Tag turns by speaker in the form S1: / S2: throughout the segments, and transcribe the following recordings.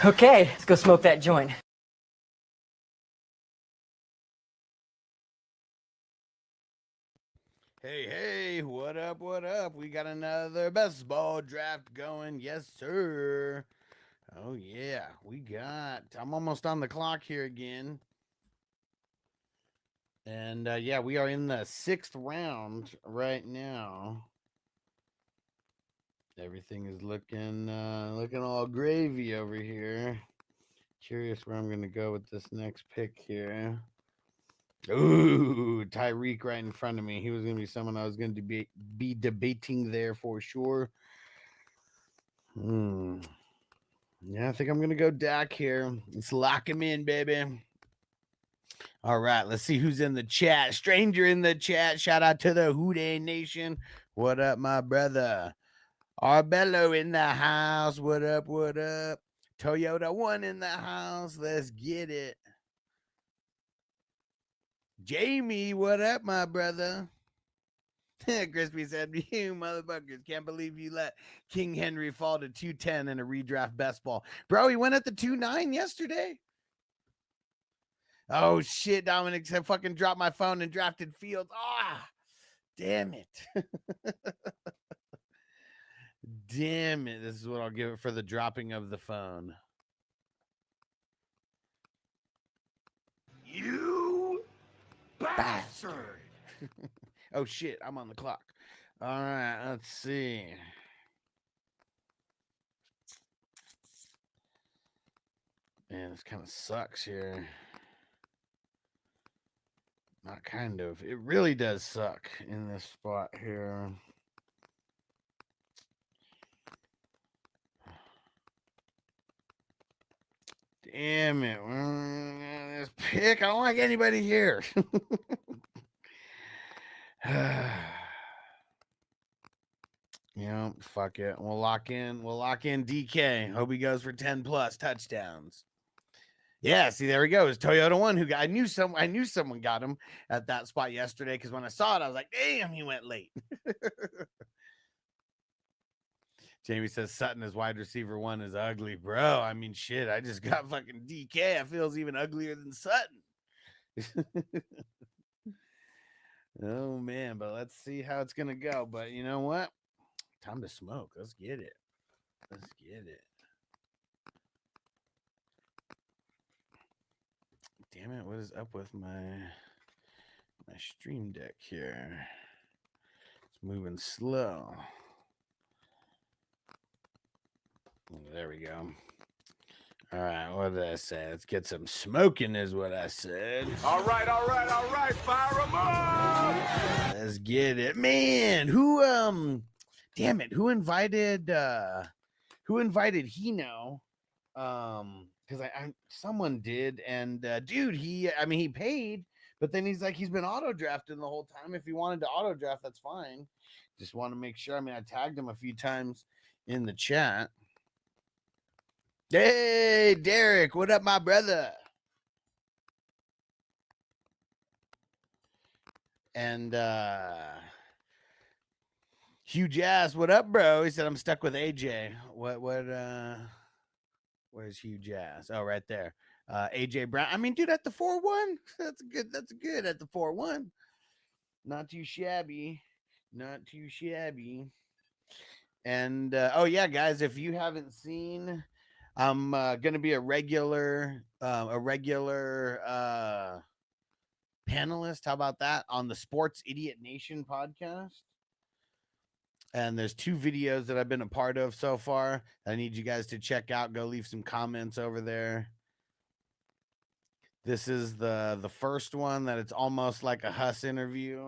S1: Okay, let's go smoke that joint.
S2: Hey, what up, what up? We got another best ball draft going. Yes, sir. Oh, yeah, I'm almost on the clock here again. And yeah, we are in the 6th round right now. Everything is looking all gravy over here. Curious where I'm going to go with this next pick here. Ooh, Tyreek right in front of me. He was going to be someone I was going to be debating there for sure. Yeah, I think I'm going to go Dak here. Let's lock him in, baby. All right, let's see who's in the chat. Stranger in the chat. Shout out to the Houday Nation. What up, my brother? Arbello in the house. What up, what up? Toyota 1 in the house. Let's get it. Jamie, what up, my brother? Crispy said, you motherfuckers can't believe you let King Henry fall to 210 in a redraft best ball. Bro, he went at the 2-9 yesterday. Oh, shit, Dominic said fucking dropped my phone and drafted Fields. Ah, damn it. Damn it. This is what I'll give it for the dropping of the phone.
S3: You bastard.
S2: Oh, shit, I'm on the clock. All right, let's see. Man, this kind of sucks here. Not kind of. It really does suck in this spot here. Damn it. This pick. I don't like anybody here. Yeah, fuck it. We'll lock in DK. Hope he goes for 10 plus touchdowns. Yeah, see, there we go. It's Toyota 1 who got. I knew someone got him at that spot yesterday because when I saw it, I was like, damn, he went late. Jamie says Sutton as wide receiver 1 is ugly, bro. I mean, shit, I just got fucking DK. I feels even uglier than Sutton. Oh man, but let's see how it's gonna go. But you know what? Time to smoke. Let's get it. Let's get it. Damn it, what is up with my stream deck here? It's moving slow. There we go. All right, what did I say? Let's get some smoking is what I said.
S3: All right. Fire them up.
S2: Let's get it. Man, damn it, who invited Hino? Because someone did, and dude, he paid, but then he's like, he's been auto drafting the whole time. If he wanted to auto draft, that's fine. Just want to make sure. I mean, I tagged him a few times in the chat. Hey, Derek, what up, my brother? And Hugh Jazz, what up, bro? He said, I'm stuck with AJ. Where's Hugh Jazz? Oh, right there. AJ Brown. I mean, dude, at the 4-1, that's good at the 4-1. Not too shabby. And oh yeah, guys, if you haven't seen, I'm gonna be a regular panelist. How about that on the Sports Idiot Nation podcast? And there's 2 videos that I've been a part of so far. I need you guys to check out. Go leave some comments over there. This is the first one that it's almost like a Huss interview.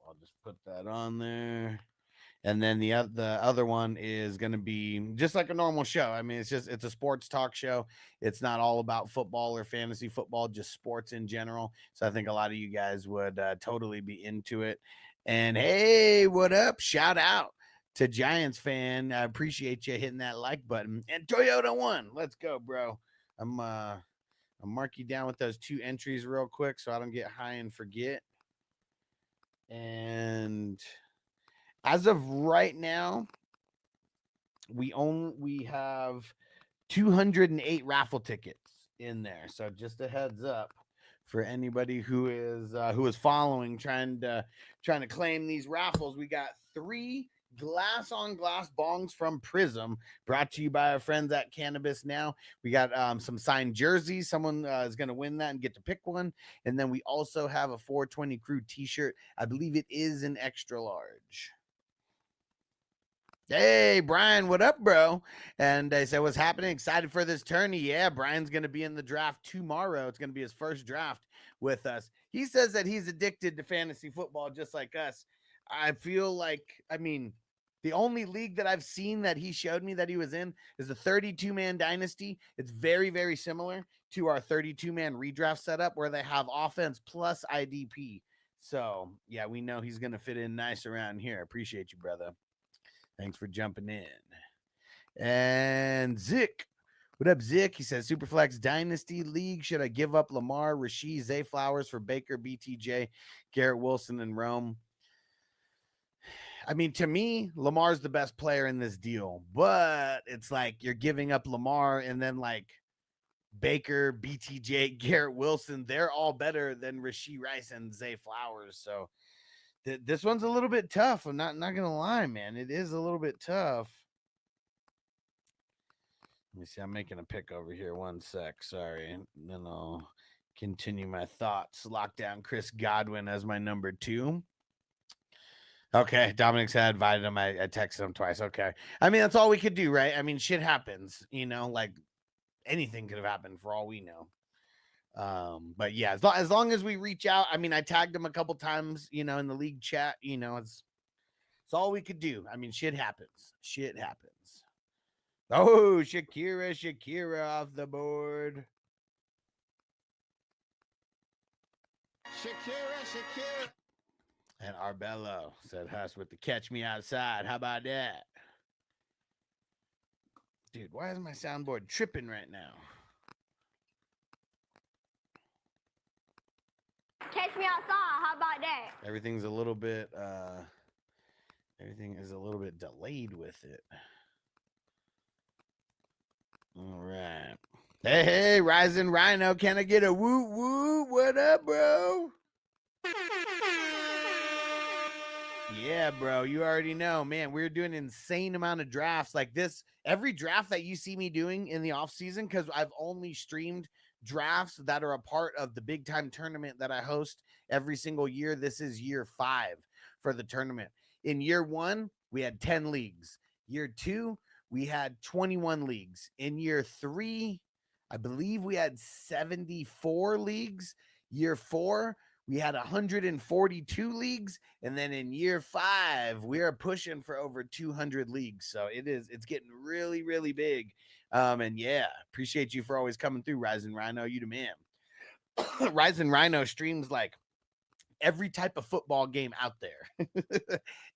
S2: I'll just put that on there. And then the other one is going to be just like a normal show. I mean, it's a sports talk show. It's not all about football or fantasy football, just sports in general. So I think a lot of you guys would totally be into it. And hey, what up? Shout out to Giants fan. I appreciate you hitting that like button. And Toyota 1. Let's go, bro. I'm mark you down with those 2 entries real quick so I don't get high and forget. And as of right now, we have 208 raffle tickets in there. So just a heads up for anybody who is following, trying to claim these raffles. We got 3 glass on glass bongs from Prism, brought to you by our friends at Cannabis Now. We got some signed jerseys. Someone is going to win that and get to pick one. And then we also have a 420 Crew t-shirt. I believe it is an extra large. Hey, Brian, what up, bro? And I said, what's happening? Excited for this tourney. Yeah, Brian's going to be in the draft tomorrow. It's going to be his first draft with us. He says that he's addicted to fantasy football just like us. I feel like, I mean, the only league that I've seen that he showed me that he was in is the 32-man dynasty. It's very, very similar to our 32-man redraft setup where they have offense plus IDP. So, yeah, we know he's going to fit in nice around here. Appreciate you, brother. Thanks for jumping in. And Zick. What up, Zick? He says, Superflex Dynasty League. Should I give up Lamar, Rasheed, Zay Flowers for Baker, BTJ, Garrett Wilson, and Rome? I mean, to me, Lamar's the best player in this deal. But it's like you're giving up Lamar and then like Baker, BTJ, Garrett Wilson. They're all better than Rasheed Rice and Zay Flowers. So this one's a little bit tough. I'm not gonna lie, man. It is a little bit tough. Let me see. I'm making a pick over here. One sec. Sorry. And then I'll continue my thoughts. Lock down Chris Godwin as my number 2. Okay. Dominic said I invited him. I texted him twice. Okay. I mean, that's all we could do, right? I mean, shit happens, like anything could have happened for all we know. But yeah, as long as we reach out, I mean, I tagged him a couple times, in the league chat, it's all we could do. I mean, shit happens. Oh, Shakira off the board.
S4: Shakira.
S2: And Arbello said, Huss with the catch me outside. How about that? Dude, why is my soundboard tripping right now?
S5: Catch me outside. How about that?
S2: Everything is a little bit delayed with it. All right. Hey, Rising Rhino, can I get a woo woo? What up, bro? Yeah, bro, you already know, man. We're doing an insane amount of drafts like this. Every draft that you see me doing in the off season, because I've only streamed drafts that are a part of the big time tournament that I host every single year. This is year 5 for the tournament. In year 1, we had 10 leagues. Year 2, we had 21 leagues. In year 3, I believe we had 74 leagues. Year 4, we had 142 leagues. And then in year 5, we are pushing for over 200 leagues. So it's getting really, really big. And yeah, appreciate you for always coming through, Rising Rhino. You the man. Rising Rhino streams like every type of football game out there.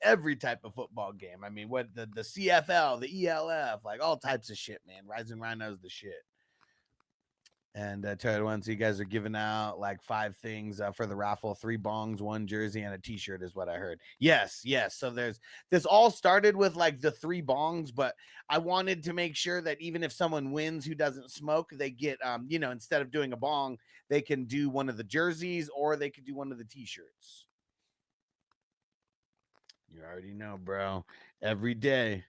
S2: Every type of football game. I mean, what the CFL, the ELF, like all types of shit, man. Rising Rhino's the shit. And Toyota One, so you guys are giving out like 5 things for the raffle: 3 bongs, 1 jersey, and a t-shirt is what I heard. Yes. So this all started with like the 3 bongs, but I wanted to make sure that even if someone wins who doesn't smoke, they get instead of doing a bong, they can do one of the jerseys or they could do one of the t-shirts. You already know, bro. Every day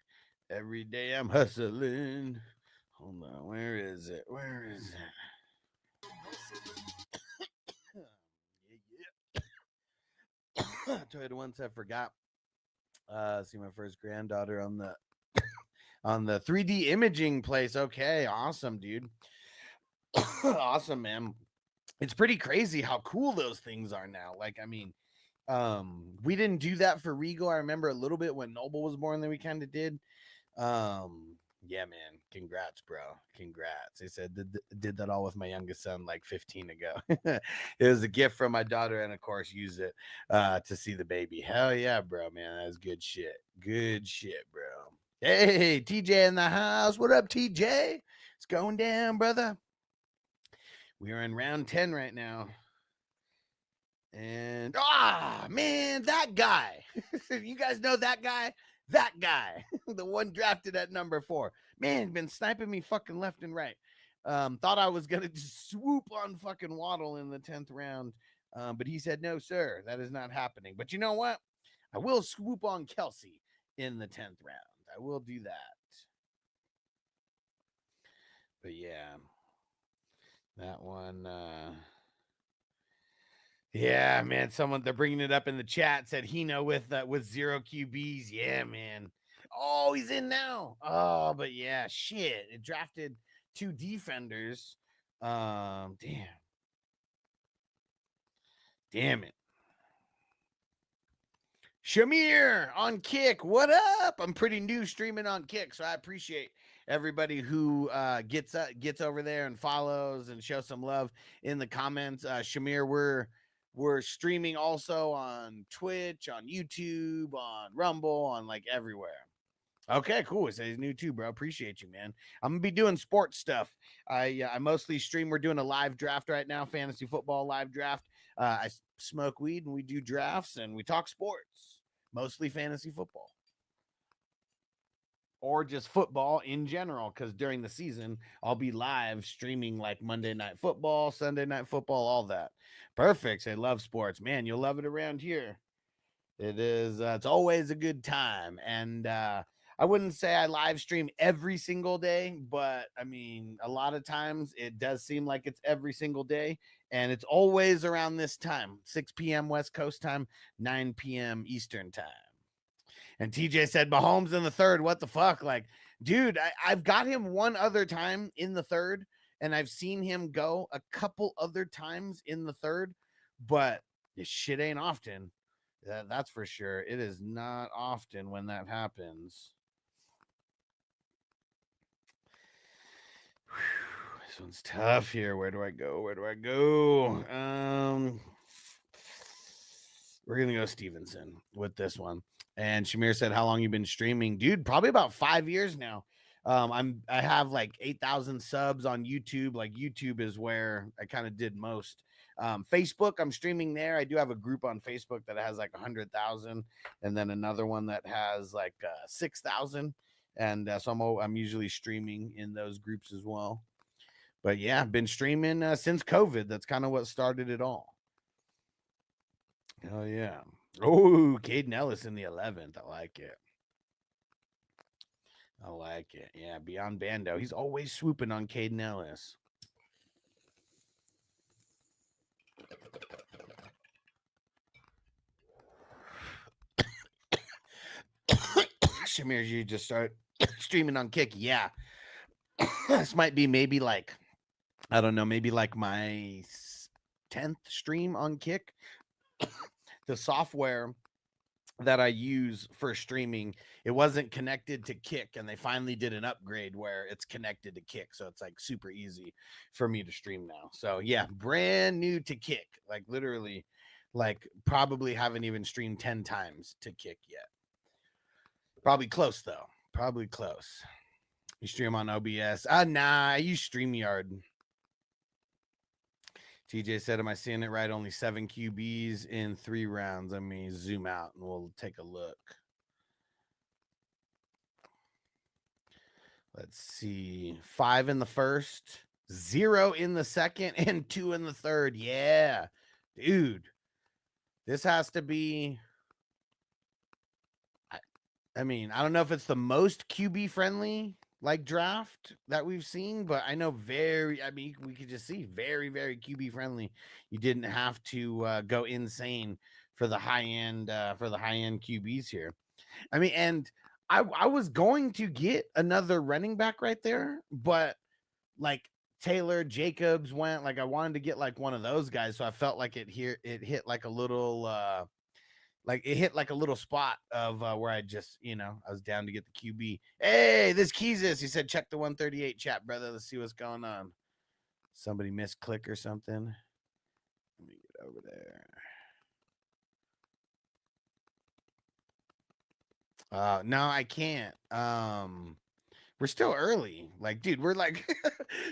S2: I'm hustling. Hold on, where is it? Toyota once I forgot. See my first granddaughter on the on the 3D imaging place. Okay, awesome, dude. Awesome, man. It's pretty crazy how cool those things are now. Like, I mean, we didn't do that for Regal. I remember a little bit when Noble was born that we kind of did. Yeah, man. Congrats, bro. Congrats. They said did that all with my youngest son like 15 ago. It was a gift from my daughter, and of course, use it to see the baby. Hell yeah, bro, man. That's good shit. Good shit, bro. Hey, TJ in the house. What up, TJ? It's going down, brother. We are in round 10 right now. And man, that guy. You guys know that guy? That guy, the one drafted at number 4. Man, been sniping me fucking left and right. Thought I was gonna just swoop on fucking Waddle in the 10th round. But he said, no, sir, that is not happening. But you know what? I will swoop on Kelsey in the 10th round. I will do that. But yeah, that one. Yeah, man. Someone, they're bringing it up in the chat, said Hino with 0 QBs. Yeah, man. Oh, he's in now. Oh, but yeah, shit. It drafted 2 defenders. Damn it. Shamir on Kick, what up? I'm pretty new streaming on Kick, so I appreciate everybody who gets over there and follows and shows some love in the comments. Shamir, we're streaming also on Twitch, on YouTube, on Rumble, on like everywhere. Okay, cool. It says he's new too, bro. Appreciate you, man. I'm gonna be doing sports stuff. I mostly stream. We're doing a live draft right now, fantasy football live draft. I smoke weed and we do drafts and we talk sports, mostly fantasy football or just football in general. Because during the season, I'll be live streaming like Monday Night Football, Sunday Night Football, all that. Perfect. I love sports, man. You'll love it around here. It is. It's always a good time, and I wouldn't say I live stream every single day, but I mean, a lot of times it does seem like it's every single day. And it's always around this time, 6 p.m. West Coast time, 9 p.m. Eastern time. And TJ said, Mahomes in the 3rd. What the fuck? Like, dude, I've got him one other time in the 3rd, and I've seen him go a couple other times in the 3rd, but this shit ain't often. That's for sure. It is not often when that happens. This one's tough here. Where do I go? We're gonna go Stevenson with this one. And Shamir said, how long you been streaming? Dude, probably about 5 years now. I have like 8,000 subs on YouTube. Like YouTube is where I kind of did most. Facebook, I'm streaming there. I do have a group on Facebook that has like 100,000, and then another one that has like 6,000. And so I'm usually streaming in those groups as well. But yeah, I've been streaming since COVID. That's kind of what started it all. Oh yeah. Oh, Caden Ellis in the 11th. I like it. Yeah, Beyond Bando. He's always swooping on Caden Ellis. Shamir, you just start streaming on Kick. Yeah. This might be maybe like, I don't know, maybe like my 10th stream on Kick. The software that I use for streaming, it wasn't connected to Kick, and they finally did an upgrade where it's connected to Kick, so it's like super easy for me to stream now. So yeah, brand new to Kick, like literally, like probably haven't even streamed 10 times to Kick yet. Probably close though. Probably close. You stream on OBS? Nah, I use StreamYard. TJ said, am I seeing it right? Only 7 QBs in 3 rounds. Let me zoom out and we'll take a look. Let's see. 5 in the 1st, 0 in the 2nd, and 2 in the 3rd. Yeah, dude. This has to be... I mean, I don't know if it's the most QB friendly like draft that we've seen, but I know we could just see very, very QB friendly. You didn't have to go insane for the high end QBs here. I mean, and I was going to get another running back right there, but like Taylor Jacobs went, like I wanted to get like one of those guys, so I felt like it hit like a little like it hit like a little spot of where I just, I was down to get the QB. Hey, this Keezus, he said, check the 138 chat, brother. Let's see what's going on. Somebody misclick or something. Let me get over there. No, I can't. We're still early. Like, dude, we're like,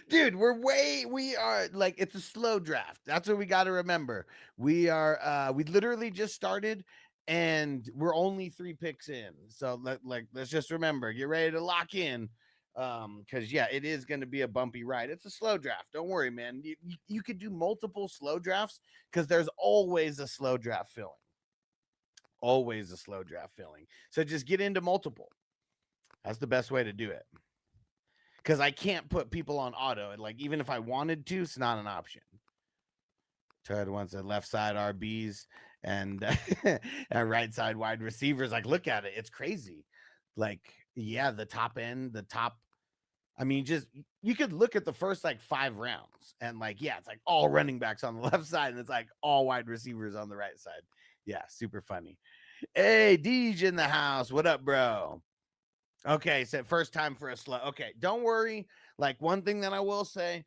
S2: we are like, it's a slow draft. That's what we got to remember. We literally just started, and we're only 3 picks in. So let's just remember, get ready to lock in. Because yeah, it is going to be a bumpy ride. It's a slow draft. Don't worry, man. You could do multiple slow drafts because there's always a slow draft filling. Always a slow draft filling. So just get into multiple. That's the best way to do it. Because I can't put people on auto. Like, even if I wanted to, it's not an option. Tried once at left side RBs and at right side wide receivers. Like, look at it. It's crazy. Like, yeah, the top end, the top. I mean, just you could look at the first like 5 rounds and like, yeah, it's like all running backs on the left side and it's like all wide receivers on the right side. Yeah, super funny. Hey, Deej in the house. What up, bro? Okay, so first time for a slow. Okay, don't worry. Like, one thing that I will say,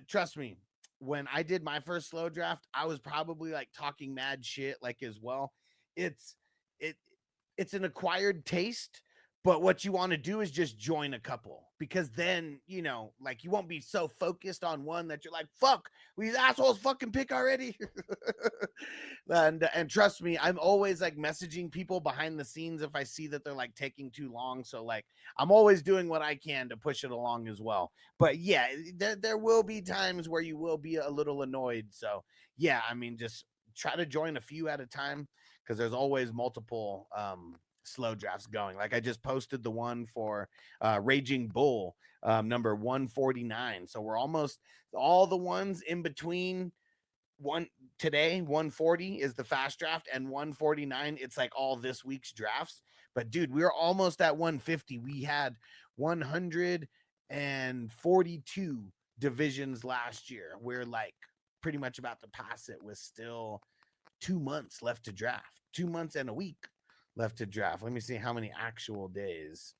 S2: trust me, when I did my first slow draft, I was probably like talking mad shit like as well. It's an acquired taste, but what you want to do is just join a couple, because then, you know, like, you won't be so focused on one that you're like, fuck, these assholes fucking pick already. And trust me, I'm always like messaging people behind the scenes if I see that they're like taking too long. So like, I'm always doing what I can to push it along as well. But yeah, there will be times where you will be a little annoyed. So yeah, I mean, just try to join a few at a time, because there's always multiple slow drafts going. Like, I just posted the one for Raging Bull, number 149. So we're almost all the ones in between. One today, 140 is the fast draft, and 149, it's like all this week's drafts. But dude, we're almost at 150. We had 142 divisions last year. We're like pretty much about to pass it with still 2 months left to draft. 2 months and a week left to draft. Let me see how many actual days.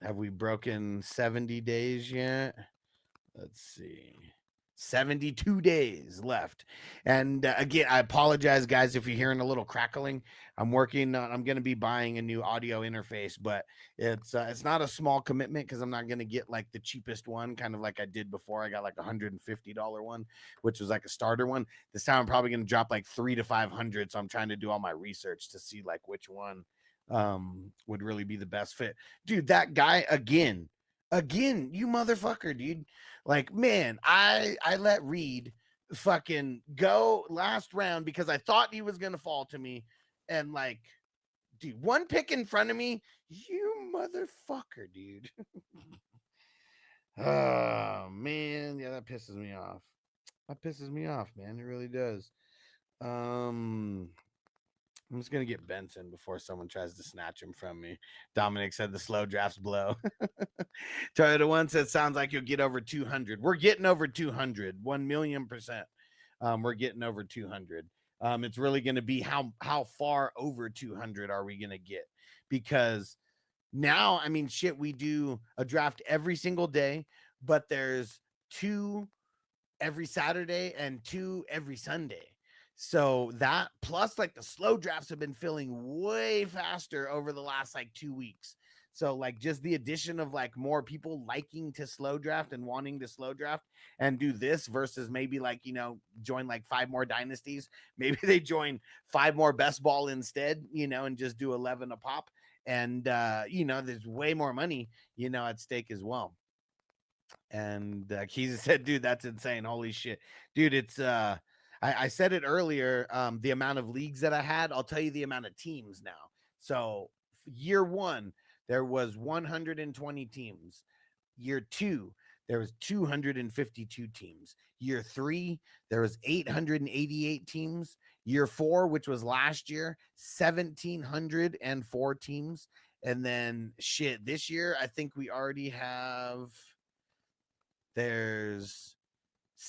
S2: Have we broken 70 days yet? Let's see. 72 days left. And again, I apologize, guys, if you're hearing a little crackling. I'm going to be buying a new audio interface, but it's not a small commitment, because I'm not going to get like the cheapest one, kind of like I did before. I got like $150 one, which was like a starter one. This time I'm probably going to drop like $300 to $500. So I'm trying to do all my research to see like which one would really be the best fit. Dude, that guy again, you motherfucker, dude. Like, man, I let Reed fucking go last round because I thought he was gonna fall to me, and like, dude, one pick in front of me, you motherfucker, dude. Oh man, yeah, that pisses me off. That pisses me off, man. It really does. I'm just gonna get Benson before someone tries to snatch him from me. Dominic said the slow drafts blow. Toyota One said sounds like you'll get over 200. We're getting over 200, 1,000,000%. We're getting over 200. It's really gonna be how far over 200 are we gonna get? Because now, I mean, shit, we do a draft every single day, but there's 2 every Saturday and 2 every Sunday. So that plus like the slow drafts have been filling way faster over the last like 2 weeks. So like just the addition of like more people liking to slow draft and wanting to slow draft and do this versus maybe like, you know, join like 5 more dynasties. Maybe they join 5 more best ball instead, you know, and just do 11 a pop. And you know, there's way more money, you know, at stake as well. And Keys said, dude, that's insane. Holy shit. Dude, it's I said it earlier, the amount of leagues that I had. I'll tell you the amount of teams now. So year 1, there was 120 teams. Year 2, there was 252 teams. Year 3, there was 888 teams. Year 4, which was last year, 1,704 teams. And then shit, this year, I think we already have, there's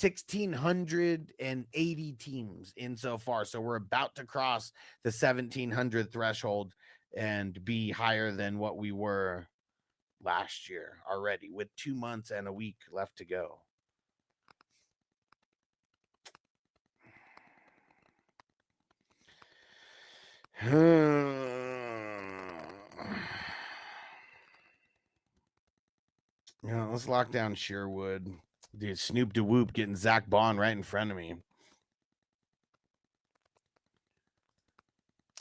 S2: 1,680 teams in so far. So we're about to cross the 1,700 threshold and be higher than what we were last year already, with 2 months and a week left to go. Yeah, let's lock down Sherwood. Dude, Snoop DeWhoop getting Zach Bond right in front of me.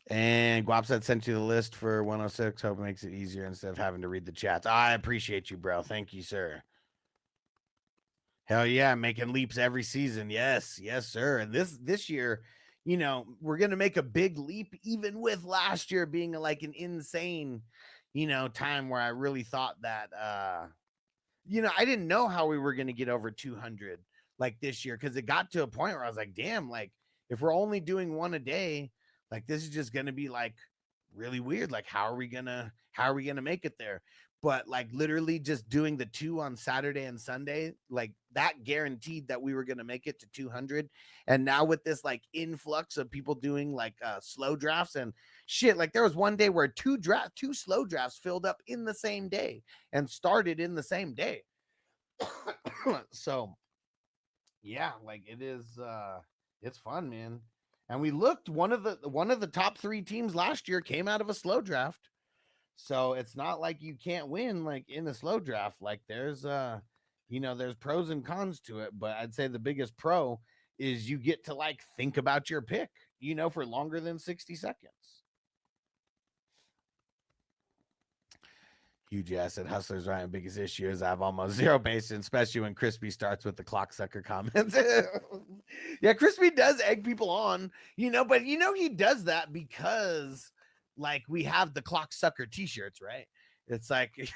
S2: And Guapsat sent you the list for 106. Hope it makes it easier instead of having to read the chats. I appreciate you, bro. Thank you, sir. Hell yeah, making leaps every season. Yes, yes, sir. And this year, you know, we're gonna make a big leap, even with last year being like an insane, you know, time where I really thought that you know, I didn't know how we were gonna get over 200 like this year, because it got to a point where I was like, damn, like if we're only doing one a day, like this is just gonna be like really weird. Like, how are we gonna make it there? But like literally just doing the 2 on Saturday and Sunday, like that guaranteed that we were gonna make it to 200. And now with this like influx of people doing like slow drafts and shit, like there was one day where two slow drafts filled up in the same day and started in the same day. So yeah, like it is it's fun, man. And we looked, one of the top 3 teams last year came out of a slow draft. So it's not like you can't win like in a slow draft. Like there's you know, there's pros and cons to it, but I'd say the biggest pro is you get to like think about your pick, you know, for longer than 60 seconds. Huge asset. Hustlers Ryan. Biggest issue is I have almost zero patience, especially when Crispy starts with the clock sucker comments. Yeah, Crispy does egg people on, you know, but you know he does that because like we have the clock sucker t-shirts, right? It's like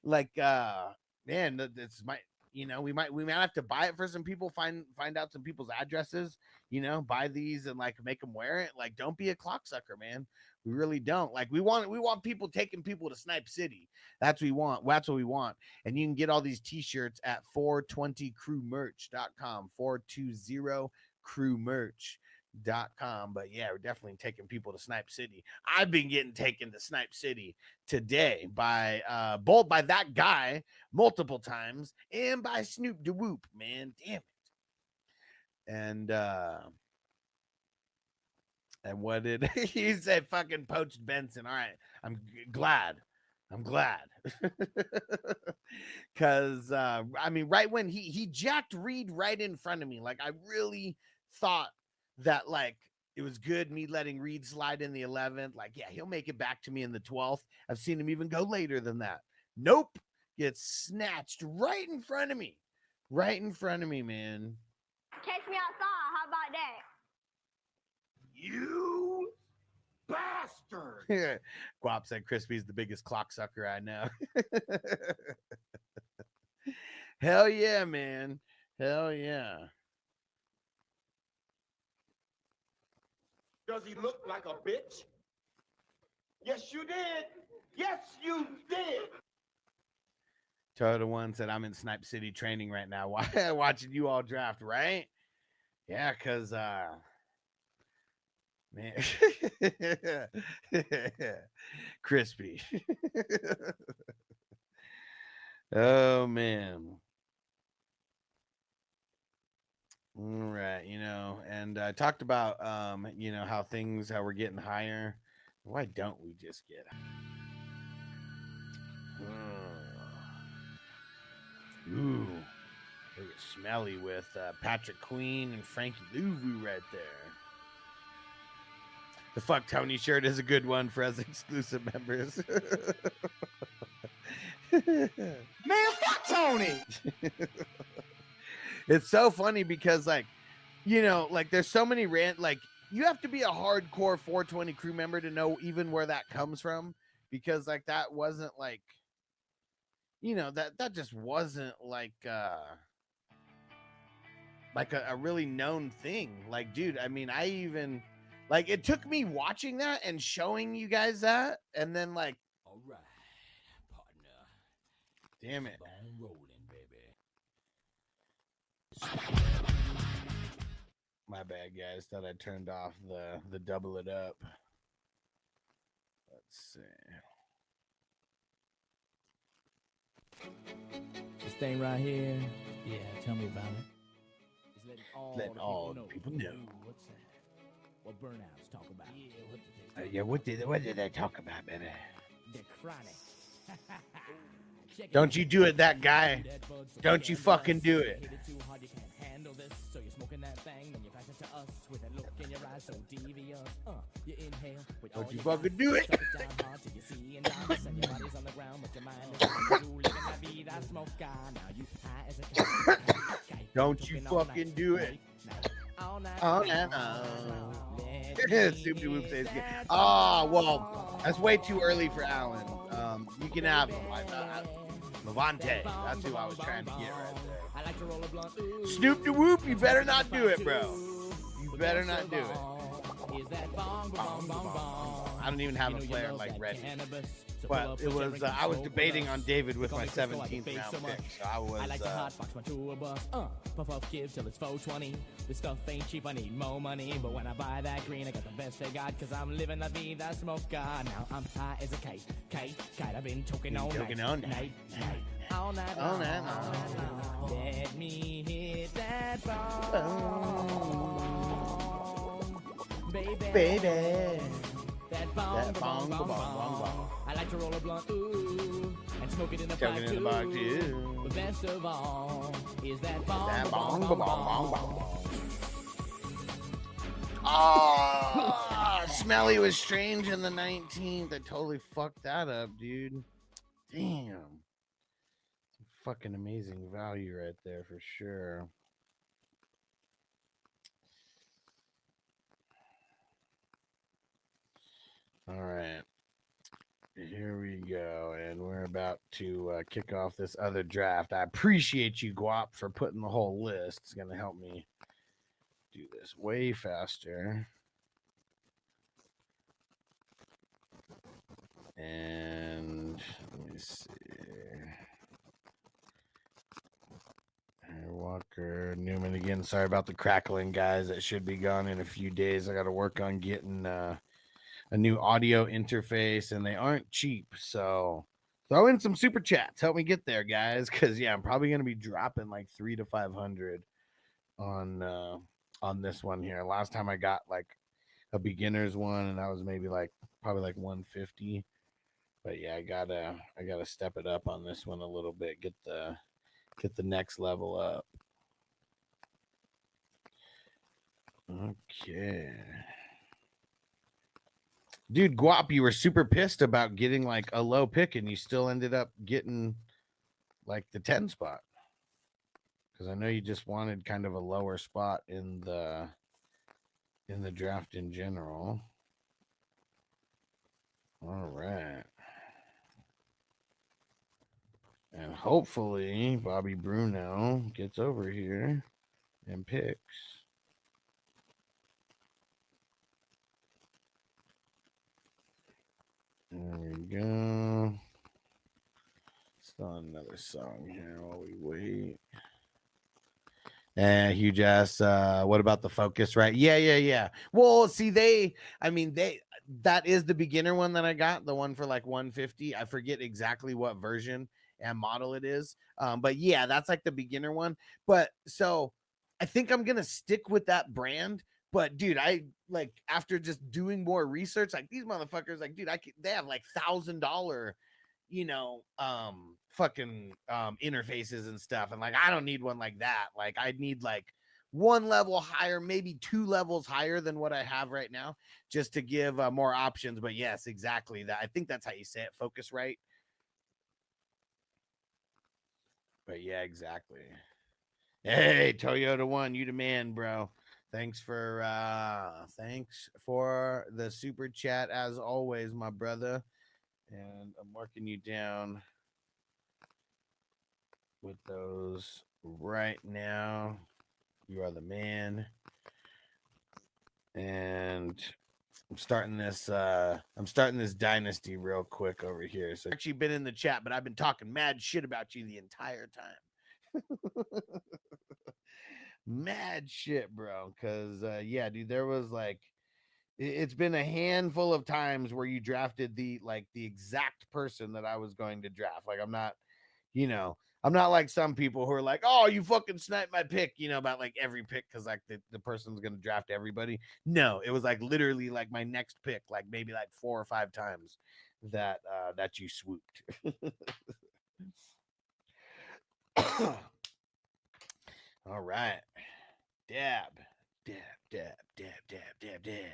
S2: like man, it's my, you know, we might have to buy it for some people, find out some people's addresses, you know, buy these and like make them wear it. Like, don't be a clock sucker, man. We really don't. Like, we want people taking people to Snipe City. That's what we want. That's what we want. And you can get all these t-shirts at 420crewmerch.com, 420crewmerch.com. But yeah, we're definitely taking people to Snipe City. I've been getting taken to Snipe City today by both by that guy multiple times and by Snoop DeWhoop, man. Damn it. And what did he say? Fucking poached Benson. All right. I'm glad. Because I mean, right when he jacked Reed right in front of me, like I really thought that like it was good me letting Reed slide in the 11th. Like, yeah, he'll make it back to me in the 12th. I've seen him even go later than that. Nope. Gets snatched right in front of me. Right in front of me, man.
S5: Catch me outside. How about that?
S3: You bastard!
S2: Guap said Crispy's the biggest clock sucker I know. Hell yeah, man. Hell yeah.
S3: Does he look like a bitch? Yes, you did. Yes, you did.
S2: Toyota One said, I'm in Snipe City training right now. Watching you all draft, right? Yeah, because man, Crispy. Oh man. All right, you know, and I talked about you know, how we're getting higher. Why don't we just get ooh, look at Smelly with Patrick Queen and Frankie Louvu right there. The Fuck Tony shirt is a good one for us exclusive members.
S3: Man, fuck Tony!
S2: It's so funny because, like, you know, like there's so many like you have to be a hardcore 420 crew member to know even where that comes from, because like that wasn't like, you know, that just wasn't like a really known thing. Like, dude, I mean, I even like it took me watching that and showing you guys that, and then like,
S4: all right, partner.
S2: Damn it.
S4: Bone rolling, baby.
S2: My bad, guys. Thought I turned off the double it up. Let's see.
S4: This thing right here. Yeah, tell me about it. It's letting all the people know. Ooh, what's that? What burnouts talk about? Yeah, what did they talk about, baby? They're chronic.
S2: Don't you do it, that guy. Don't you fucking do it.
S4: handle this. So you're smoking that thing, then you pass it to us with that look in your eyes so devious. You inhale with all
S2: Don't you
S4: your
S2: fucking
S4: guts.
S2: do it.
S4: Suck it down hard till you see and dance, and your body's on the ground, but your mind is on you. Living la vida smoker. Now you high as a kite.
S2: Don't you fucking do it.
S4: All night
S2: Oh,
S4: long.
S2: Stupid Whoop says, oh, well, that's way too early for Alan. You can have him. Levante. That's who I was trying to get right there.
S4: I like to roll a blunt.
S2: Snoop the Whoop, you better not do it, bro. You better not do it. I don't even have a player like ready. But it was, I was debating on David with my 17th round pick. So I was,
S4: like the hot box, my tour bus. Puff give till it's 420. This stuff ain't cheap, I need more money. But when I buy that green, I got the best they got. Cause I'm living la vida smoker. Now I'm high as a kite. I've been toking all night. All night long. Let me hit that bong. Baby. That bong. I like to roll a blunt, ooh, and smoke it in the bag too. But best of all is that bong.
S2: Oh, Smelly was strange in the 19th. I totally fucked that up, dude. Damn. Fucking amazing value right there for sure. All right. Here we go, and we're about to kick off this other draft. I appreciate you, Guap, for putting the whole list. It's going to help me do this way faster. And let me see. Walker, Newman again. Sorry about the crackling, guys. That should be gone in a few days. I got to work on getting a new audio interface, and they aren't cheap. So throw in some super chats. Help me get there, guys. Because yeah, I'm probably gonna be dropping like 300 to 500 on this one here. Last time I got like a beginner's one, and that was maybe like probably like 150. But yeah, I gotta step it up on this one a little bit. Get the next level up. Okay. Dude, Guap, you were super pissed about getting like a low pick, and you still ended up getting like the 10 spot. Because I know you just wanted kind of a lower spot in the draft in general. All right. And hopefully Bobby Bruno gets over here and picks. There we go. Still another song here while we wait. And Huge asks, what about the focus, right? Yeah. Well, see, that is the beginner one that I got, the one for like 150. I forget exactly what version and model it is. But yeah, that's like the beginner one. But so I think I'm gonna stick with that brand. But dude, I like after just doing more research, like these motherfuckers, like dude, they have like $1,000, fucking interfaces and stuff, and like I don't need one like that. Like I need like one level higher, maybe 2 levels higher than what I have right now, just to give more options. But yes, exactly that. I think that's how you say it, focus right. But yeah, exactly. Hey, Toyota One, you the man, bro. Thanks for the super chat as always, my brother. And I'm marking you down with those right now. You are the man. And I'm starting this dynasty real quick over here. So actually been in the chat, but I've been talking mad shit about you the entire time. Mad shit, bro. Because yeah, dude, there was like it's been a handful of times where you drafted the exact person that I was going to draft. Like I'm not like some people who are like, oh, you fucking sniped my pick, about like every pick because like the person's gonna draft everybody. No, it was like literally like my next pick, like maybe like 4 or 5 times that you swooped. All right. Dab. Dab, dab, dab, dab, dab, dab.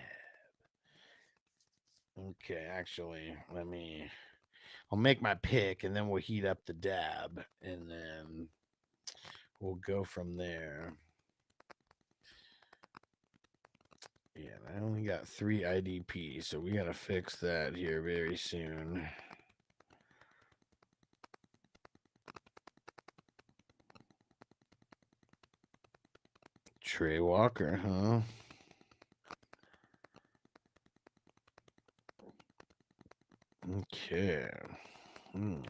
S2: Okay, actually, I'll make my pick and then we'll heat up the dab and then we'll go from there. Yeah, I only got 3 IDP, so we got to fix that here very soon. Trey Walker, huh? Okay. You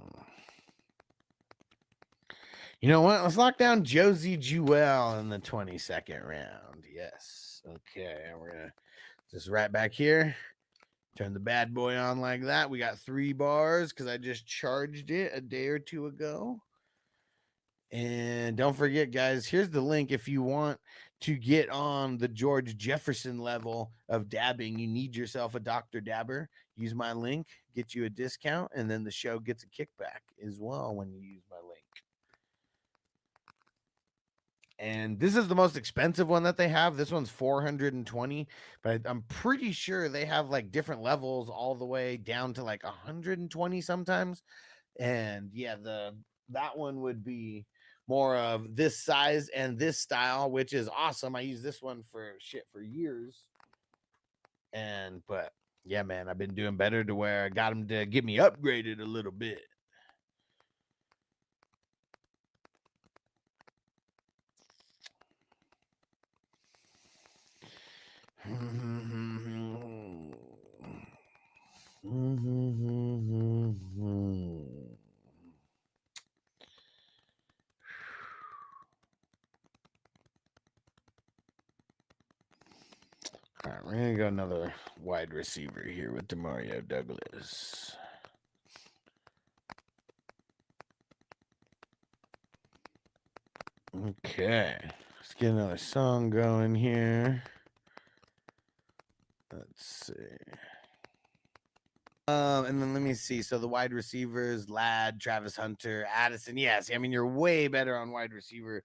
S2: know what? Let's lock down Josie Jewell in the 22nd round. Yes. Okay. We're going to just right back here. Turn the bad boy on like that. We got 3 bars because I just charged it a day or 2 ago. And don't forget, guys, here's the link. If you want to get on the George Jefferson level of dabbing, you need yourself a Dr. Dabber. Use my link, get you a discount, and then the show gets a kickback as well when you use my link. And this is the most expensive one that they have. This one's $420, but I'm pretty sure they have like different levels all the way down to like 120 sometimes. And yeah, that one would be more of this size and this style, which is awesome. I use this one for years. But yeah, man, I've been doing better to where I got them to get me upgraded a little bit. All right, we're going to go another wide receiver here with Demario Douglas. Okay, let's get another song going here. Let's see. And then let me see. So the wide receivers, Ladd, Travis Hunter, Addison. Yes, I mean, you're way better on wide receiver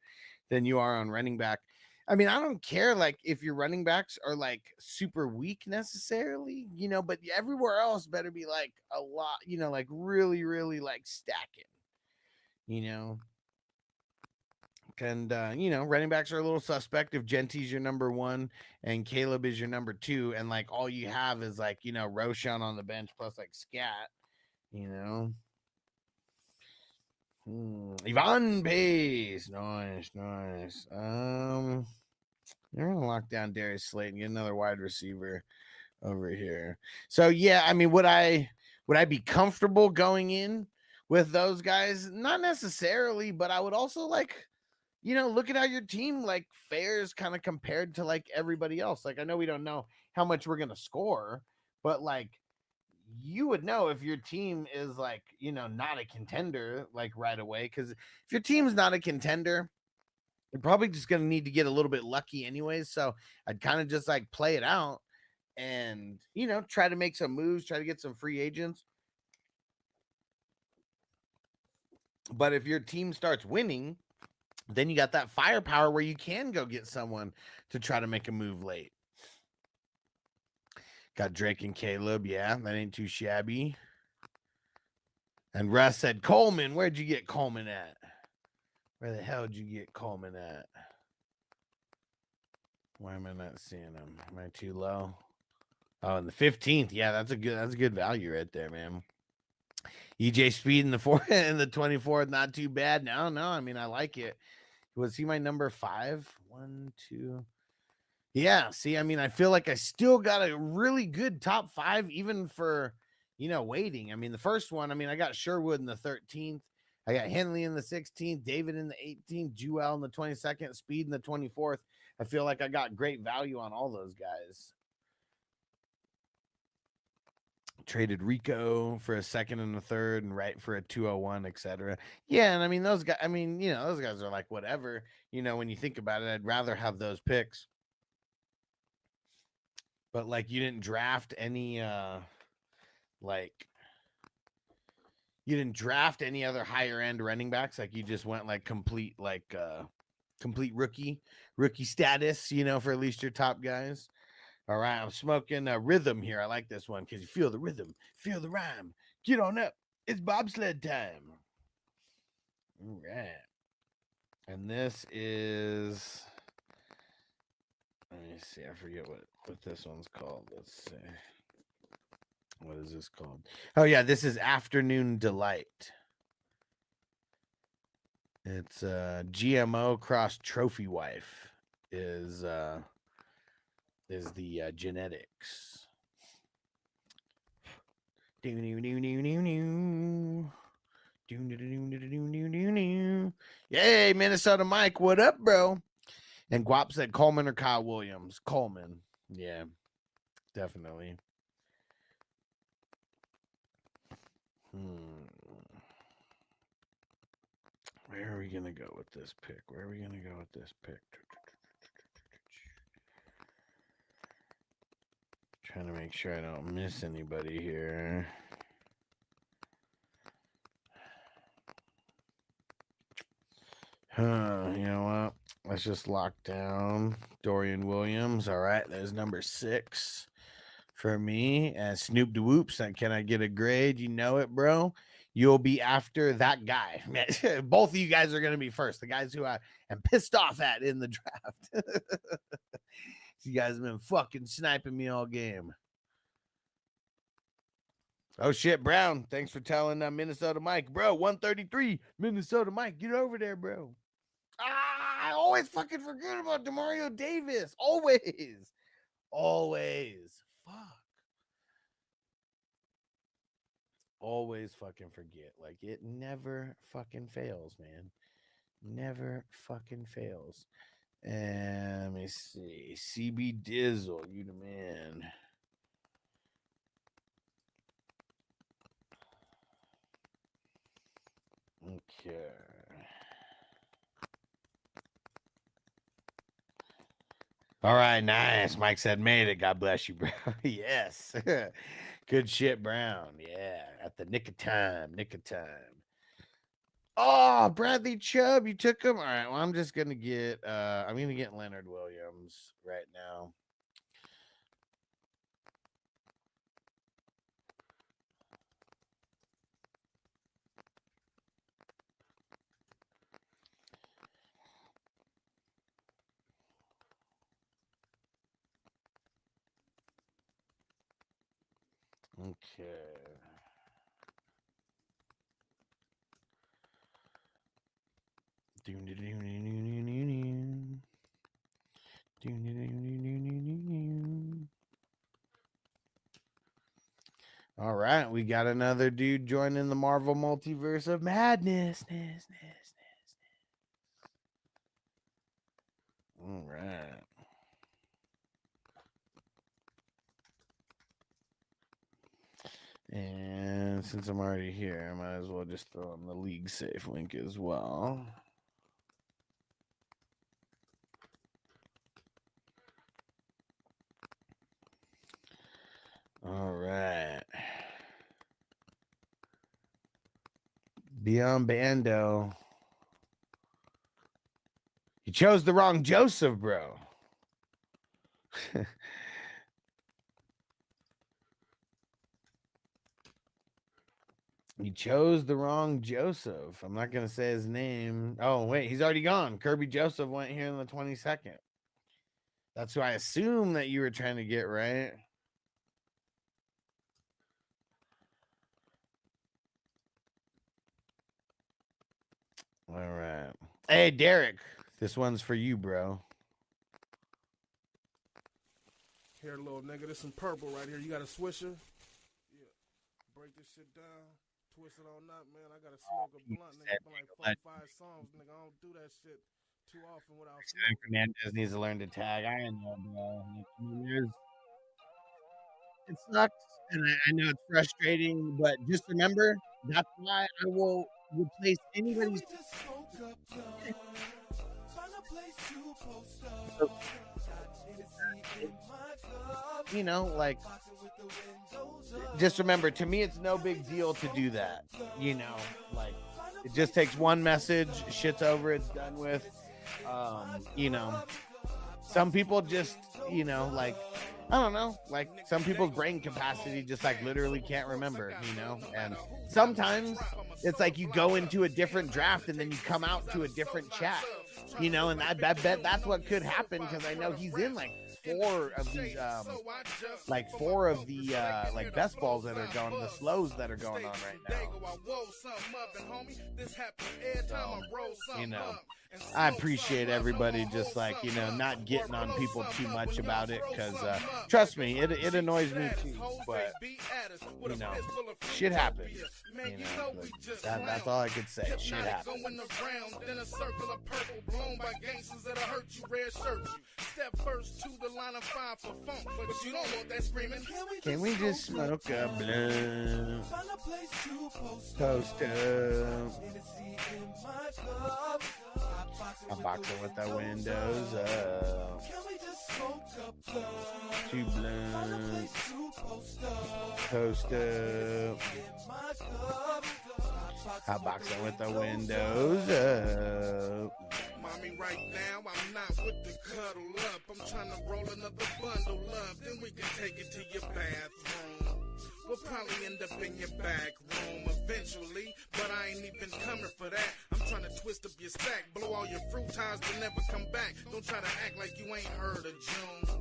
S2: than you are on running back. I mean, I don't care like if your running backs are like super weak necessarily, but everywhere else better be like a lot, like really, really like stacking, And, running backs are a little suspect if Genty's your number 1 and Caleb is your number 2. And like all you have is like, Roshan on the bench plus like Scat, Yvonne Pace. Nice. You're going to lock down Darius Slayton, get another wide receiver over here. So, yeah, I mean, would I be comfortable going in with those guys? Not necessarily, but I would also like, look at how your team like fares kind of compared to like everybody else. Like, I know we don't know how much we're going to score, but like you would know if your team is like, not a contender like right away. Because if your team's not a contender, you're probably just going to need to get a little bit lucky anyways. So I'd kind of just like play it out and, try to make some moves, try to get some free agents. But if your team starts winning, then you got that firepower where you can go get someone to try to make a move late. Got Drake and Caleb. Yeah, that ain't too shabby. And Russ said, Coleman, where'd you get Coleman at? Where the hell did you get Coleman at? Why am I not seeing him? Am I too low? Oh, in the 15th. Yeah, that's a good value right there, man. EJ Speed in the 4 and the 24th, not too bad. No, I mean, I like it. Was he my number 5? 1, 2. Yeah, see, I mean, I feel like I still got a really good top 5, even for, waiting. I mean, the first one, I got Sherwood in the 13th. I got Henley in the 16th, David in the 18th, Jewel in the 22nd, Speed in the 24th. I feel like I got great value on all those guys. Traded Rico for a 2nd and a 3rd and Wright for a 201, etc. Yeah, and I mean, those guys, those guys are like whatever. When you think about it, I'd rather have those picks. But like you didn't draft any you didn't draft any other higher end running backs, like you just went like complete like complete rookie status, you know, for at least your top guys. All right, I'm smoking a rhythm here. I like this one because you feel the rhythm, feel the rhyme. Get on up. It's bobsled time. All right. And this is, let me see. I forget what this one's called. Let's see. What is this called? Oh, yeah, this is Afternoon Delight. It's GMO cross trophy wife is the genetics. Yay, Minnesota Mike, what up, bro? And Guap said Coleman or Kyle Williams. Coleman. Yeah, definitely. Where are we going to go with this pick? Trying to make sure I don't miss anybody here. You know what? Let's just lock down Dorian Williams. All right, there's number 6 for me. And Snoop DeWhoops. And can I get a grade? You know it, bro. You'll be after that guy. Both of you guys are going to be first. The guys who I am pissed off at in the draft. You guys have been fucking sniping me all game. Oh, shit, Brown. Thanks for telling Minnesota Mike. Bro, 133. Minnesota Mike, get over there, bro. I always fucking forget about DeMario Davis. Always. Fuck. Always fucking forget. Like, it never fucking fails, man. Never fucking fails. And let me see. CB Dizzle, you the man. Okay. All right, nice. Mike said, made it. God bless you, bro. Yes. Good shit, Brown. Yeah. At the nick of time. Oh, Bradley Chubb, you took him. All right. Well, I'm just gonna get Leonard Williams right now. Okay. All right, we got another dude joining the Marvel Multiverse of Madness. All right. And since I'm already here, I might as well just throw in the League Safe link as well. All right. Beyond Bando. You chose the wrong Joseph, bro. You chose the wrong Joseph. I'm not going to say his name. Oh, wait, he's already gone. Kirby Joseph went here in the 22nd. That's who I assume that you were trying to get, right? All right. Hey, Derek, this one's for you, bro.
S6: Here, little nigga, this some purple right here. You got a swisher? Yeah. Break this shit down. Twist it on up, man. I gotta smoke a blunt, nigga. For like 4 5 songs, nigga. I don't do that shit too often without smoking.
S2: Fernandez needs to learn to tag. I know, bro. It sucks, and I know it's frustrating, but just remember, that's why I will replace anybody's. You know, like, just remember, to me, it's no big deal to do that. You know, like, it just takes one message, shit's over, it's done with. You know, some people just, you know, like, I don't know, like some people's brain capacity just like literally can't remember, you know, and sometimes it's like you go into a different draft and then you come out to a different chat, you know, and I bet that's what could happen, because I know he's in like four of the like best balls that are going, the slows that are going on right now. So, you know, I appreciate everybody just like, you know, not getting on people too much about it, because trust me, it annoys me too, but you know, shit happens, you know, that's all I could say. Shit happens. Can we just smoke a blunt? Toast up. I'm boxing with the windows up. Two blunts. Toast up. I'm boxing with the windows up.
S6: Mommy, right now, I'm not with the cuddle up. I'm trying to roll another bundle up. Then we can take it to your bathroom. We'll probably end up in your back room eventually, but I ain't even coming for that. I'm trying to twist up your sack, blow all your fruit ties to never come back. Don't try to act like you ain't heard of June.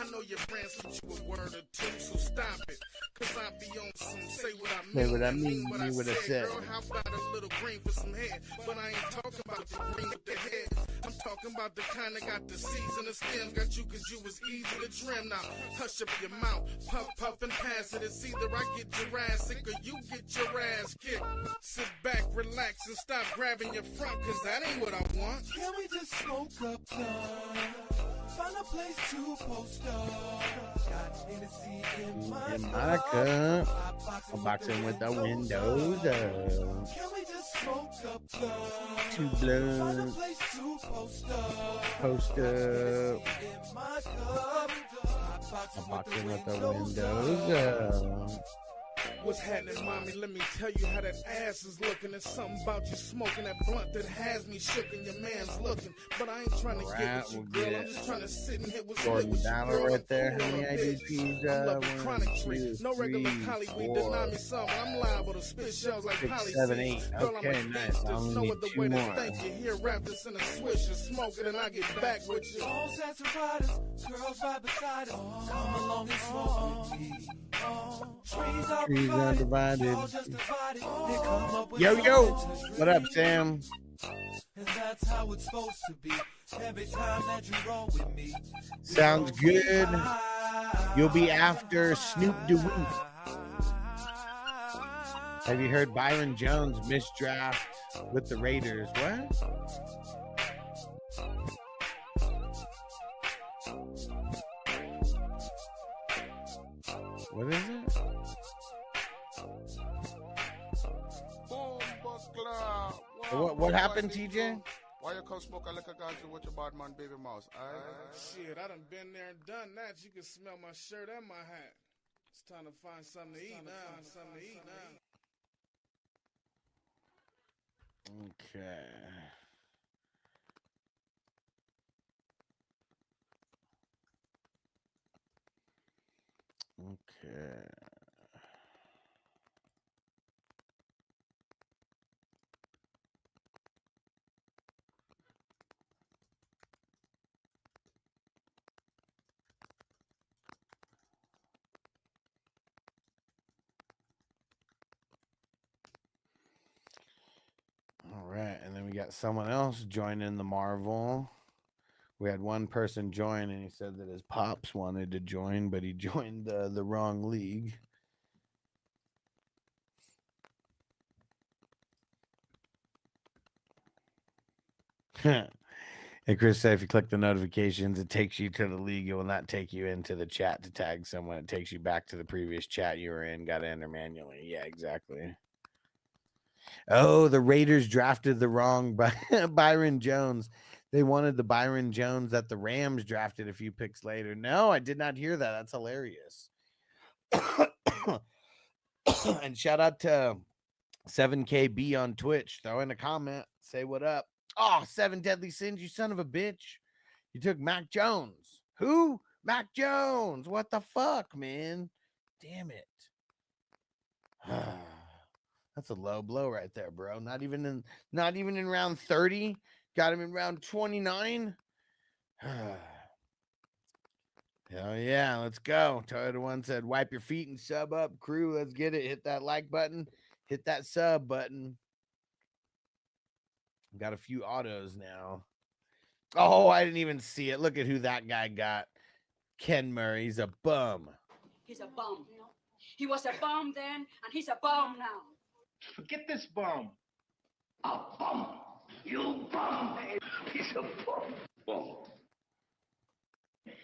S6: I know your friends sent you a word or two, so stop it. Cause I be on some say what I mean.
S2: Say what I mean,
S6: what
S2: mean what I said.
S6: Girl, how about a little green for some head? But I ain't talking about the green with the head. I'm talking about the kind that got the seeds and the stems. Got you cause you was easy to trim. Now hush up your mouth, puff, puff and pass it. It's either I get your ass sick or you get your ass kicked. Sit back, relax and stop grabbing your front, cause that ain't what I want.
S7: Can we just smoke up find a place to post up. Got Hennessy in my
S2: cup. I'm boxing with the windows up.
S7: Can we just smoke up
S2: two
S7: find a
S2: blunts.
S7: place to post up.
S2: Post up.
S7: In my cup.
S2: I'm boxing with the windows up.
S6: What's happening, mommy? Let me tell you how that ass is looking. There's something about you smoking that blunt that has me shook and your man's looking. But I ain't trying to get with you, girl. I'm just trying to sit and hit with
S2: Gordon Downer right there.
S6: Cool
S2: How many IDPs?
S6: chronic tree. No regular Hollyweed deny me some. I'm liable to spit shells like
S2: 6, 7, 8. Okay, nice. I only need 2 more.
S6: Thank you. Here, wrap this in a swish and smoke it, and I get back with you.
S7: All sets of riders, girls right beside us. Come along and smoke with me.
S2: Trees are divided.
S7: All just divided. They come up with
S2: Yo, yo.
S7: solutions.
S2: What up, Sam?
S7: And that's how it's supposed to be. Every time that you roll with me.
S2: Sounds good. You'll be after Snoop DeWeek. Have you heard Byron Jones misdraft with the Raiders? What? What is it? What happened, TJ?
S8: Why you come smoke a liquor ganja with your bad man baby mouse?
S6: Shit, I done been there and done that. You can smell my shirt and my hat. It's time to find something to eat now.
S2: Okay. Okay. All right, and then we got someone else joining the Marvel. We had one person join, and he said that his pops wanted to join, but he joined the wrong league. And Chris said if you click the notifications, it takes you to the league. It will not take you into the chat to tag someone. It takes you back to the previous chat you were in. Got to enter manually. Yeah, exactly. Oh, the Raiders drafted the wrong Byron Jones. They wanted the Byron Jones that the Rams drafted a few picks later. No, I did not hear that. That's hilarious. And shout out to 7KB on Twitch. Throw in a comment. Say what up. Oh, 7 deadly sins, you son of a bitch. You took Mac Jones. Who? Mac Jones. What the fuck, man? Damn it. That's a low blow right there, bro. Not even in round 30. Got him in round 29. Hell yeah, let's go. Toyota One said, wipe your feet and sub up. Crew, let's get it. Hit that like button. Hit that sub button. Got a few autos now. Oh, I didn't even see it. Look at who that guy got. Ken Murray. He's a bum.
S9: He's a bum. He was a bum then, and he's a bum now.
S3: Forget this bum. A bum. You bum. He's a bum. Bum.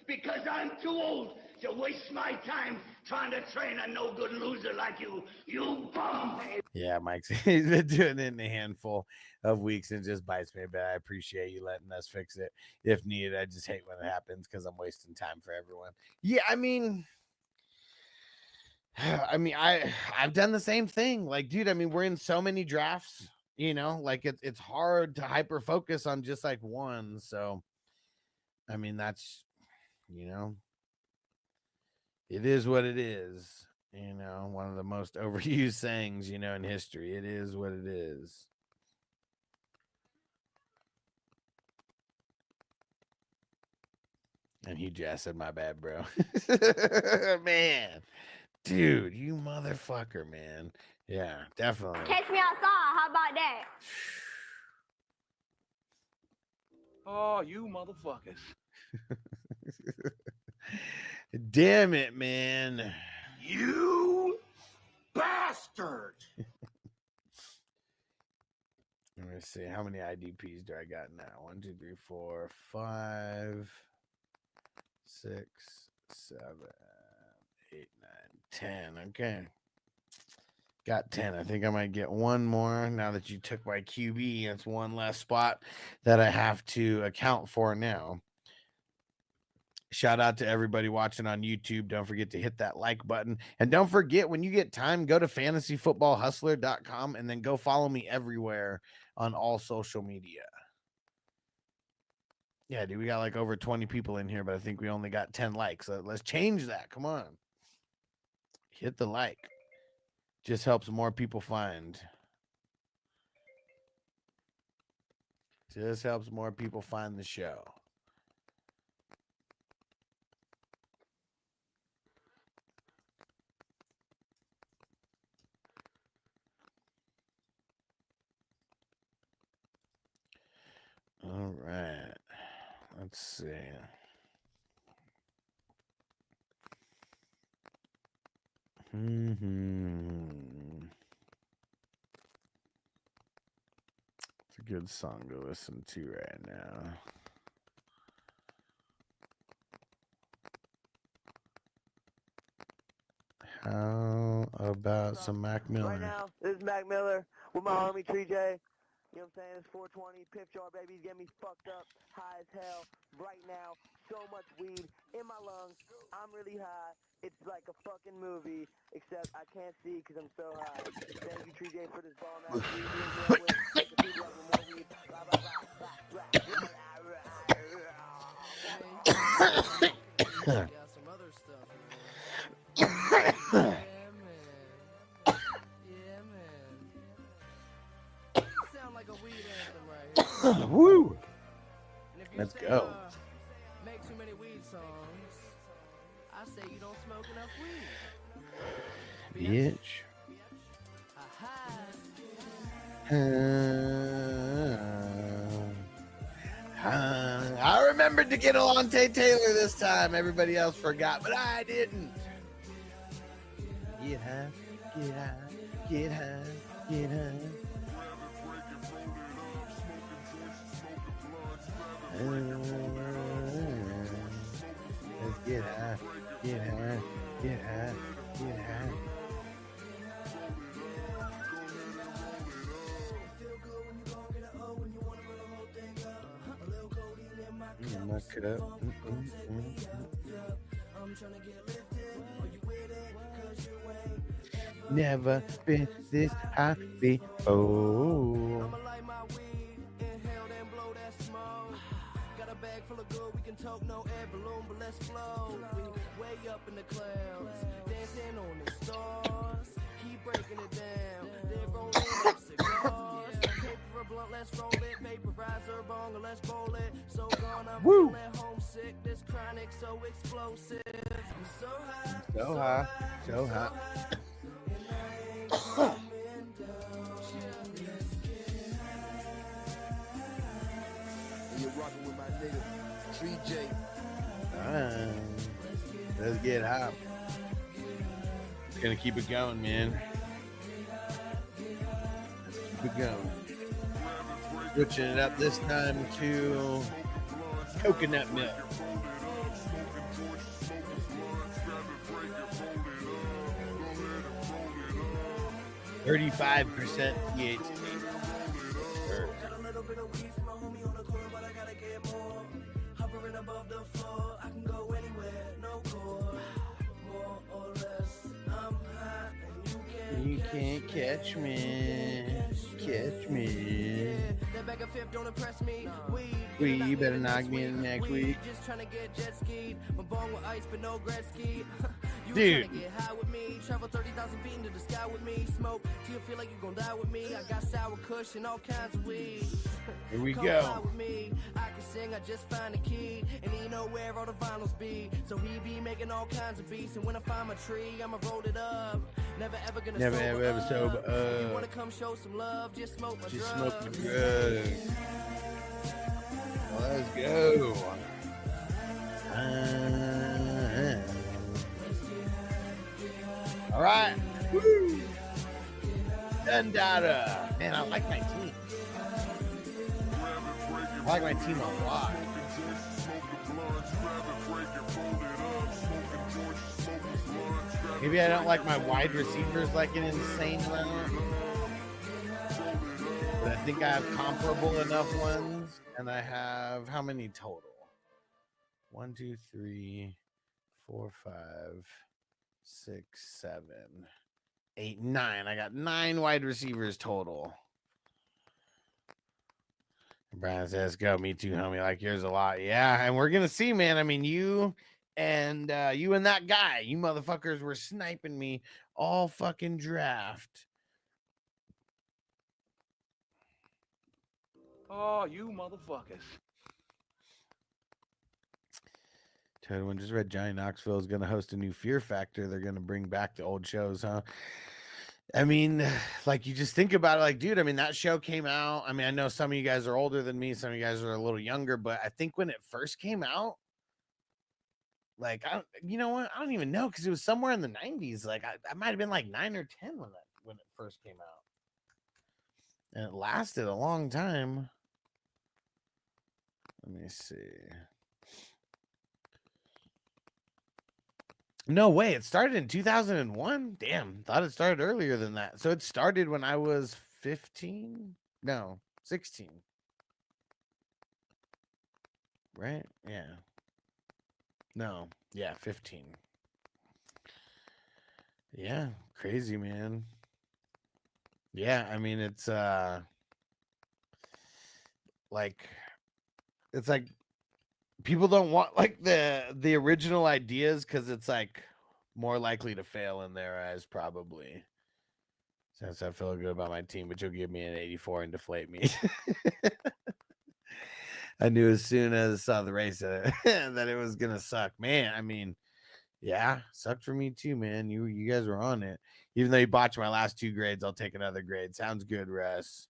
S3: Because I'm too old to waste my time trying to train a no-good loser like you. You bum.
S2: Yeah, Mike's he's been doing it in a handful of weeks and just bites me, but I appreciate you letting us fix it if needed. I just hate when it happens because I'm wasting time for everyone. Yeah, I mean, I've done the same thing. Like, dude, I mean, we're in so many drafts, you know, like it's hard to hyper focus on just like one. So, I mean, that's, you know, it is what it is. You know, one of the most overused sayings, you know, in history. It is what it is. And he just said, my bad, bro. Man. Dude, you motherfucker, man. Yeah, definitely.
S5: Catch me outside. How about that?
S3: Oh, you motherfuckers.
S2: Damn it, man.
S3: You bastard.
S2: Let me see. How many IDPs do I got now? 1, 2, 3, 4, 5, 6, 7, 8, 9, 10. Okay. Got 10. I think I might get one more now that you took my QB. It's one less spot that I have to account for now. Shout out to everybody watching on YouTube. Don't forget to hit that like button. And don't forget, when you get time, go to fantasyfootballhustler.com and then go follow me everywhere on all social media. Yeah, dude, we got like over 20 people in here, but I think we only got 10 likes. So let's change that. Come on. Hit the like. Just helps more people find. Just helps more people find the show. All right. Let's see. It's a good song to listen to right now. How about some Mac Miller?
S10: Right now, this is Mac Miller with my homie Tree J. You know what I'm saying? It's 420. Pip Jar, baby. He's getting me fucked up, high as hell. Right now, so much weed in my lungs. I'm really high. It's like a fucking movie, except I can't see because I'm so high. Thank you, Tree J, for this ball now.
S11: Got some other stuff, man. Yeah, man. Sound like a weed anthem right here.
S2: Woo! Let's
S11: say,
S2: go.
S11: Make too many weed songs. I say you don't smoke enough weed.
S2: Bitch. I remembered to get Alontae Taylor this time. Everybody else forgot, but I didn't. Get high, get high, get high, get high. Let's get high, get high, get high, get high. Muck it up. Never been this high before.
S11: bag full of good, we can talk no air balloon, but let's flow. We way up in the clouds, dancing on the stars, keep breaking it down. They're rolling up cigars, paper a blunt, let's roll it, vaporizer bong, let's bowl it. So gone, I'm feeling homesick, this chronic so explosive. I'm so high,
S2: So high, so high.
S11: and I ain't coming down.
S12: You're rocking with my nigga, 3J.
S2: Let's get high. Just gonna keep it going, man. Let's keep it going. Switching it up this time to coconut milk. 35% THC.
S11: Hovering above the floor, I can go anywhere, no core. More or less, I'm high and
S2: You can't catch me. Catch me.
S11: That bag of fifth don't impress me.
S2: You better knock me in next week.
S11: Just trying to get jet skied. My bong with ice, but no Gretzky. You
S2: Dude.
S11: trying to get high with me. Travel 30,000 feet into the sky with me. Smoke till you feel like you're gonna die with me. I got sour kush and all kinds of weed.
S2: Here we
S11: Come
S2: go.
S11: fly with me. I can sing, I just find a key. And he know where all the vinyls be. So he be making all kinds of beats. And when I find my tree, I'ma roll it up. Never ever gonna
S2: Never
S11: sober
S2: ever sober
S11: up. If you
S2: up.
S11: wanna come show some love, just smoke my
S2: Just
S11: drugs.
S2: smoke the drug. Let's go. All right. Woo. Dundada. Man, I like my team. I like my team a lot. Maybe I don't like my wide receivers like an insane amount. But I think I have comparable enough ones. And I have how many total? 1, 2, 3, 4, 5, 6, 7, 8, 9. I got 9 wide receivers total. Brian says, go, me too, homie. Like yours a lot. Yeah, and we're gonna see, man. I mean, you and that guy, you motherfuckers were sniping me all fucking draft.
S3: Oh, you motherfuckers.
S2: Toad just read Johnny Knoxville is going to host a new Fear Factor. They're going to bring back the old shows, huh? I mean, like, you just think about it, like, dude, I mean, that show came out. I mean, I know some of you guys are older than me. Some of you guys are a little younger, but I think when it first came out, like, you know what? I don't even know, because it was somewhere in the 90s. Like, I might have been like 9 or 10 when it first came out. And it lasted a long time. Let me see. No way. It started in 2001. Damn. Thought it started earlier than that. So it started when I was 15? No, 16. Right? Yeah. No. Yeah, 15. Yeah. Crazy, man. Yeah. I mean, it's like people don't want like the original ideas because it's like more likely to fail in their eyes, probably. Since I feel good about my team, but you'll give me an 84 and deflate me. I knew as soon as I saw the race that it was gonna suck. Man, I mean, yeah, sucked for me too, man. You guys were on it. Even though you botched my last 2 grades, I'll take another grade. Sounds good, Russ.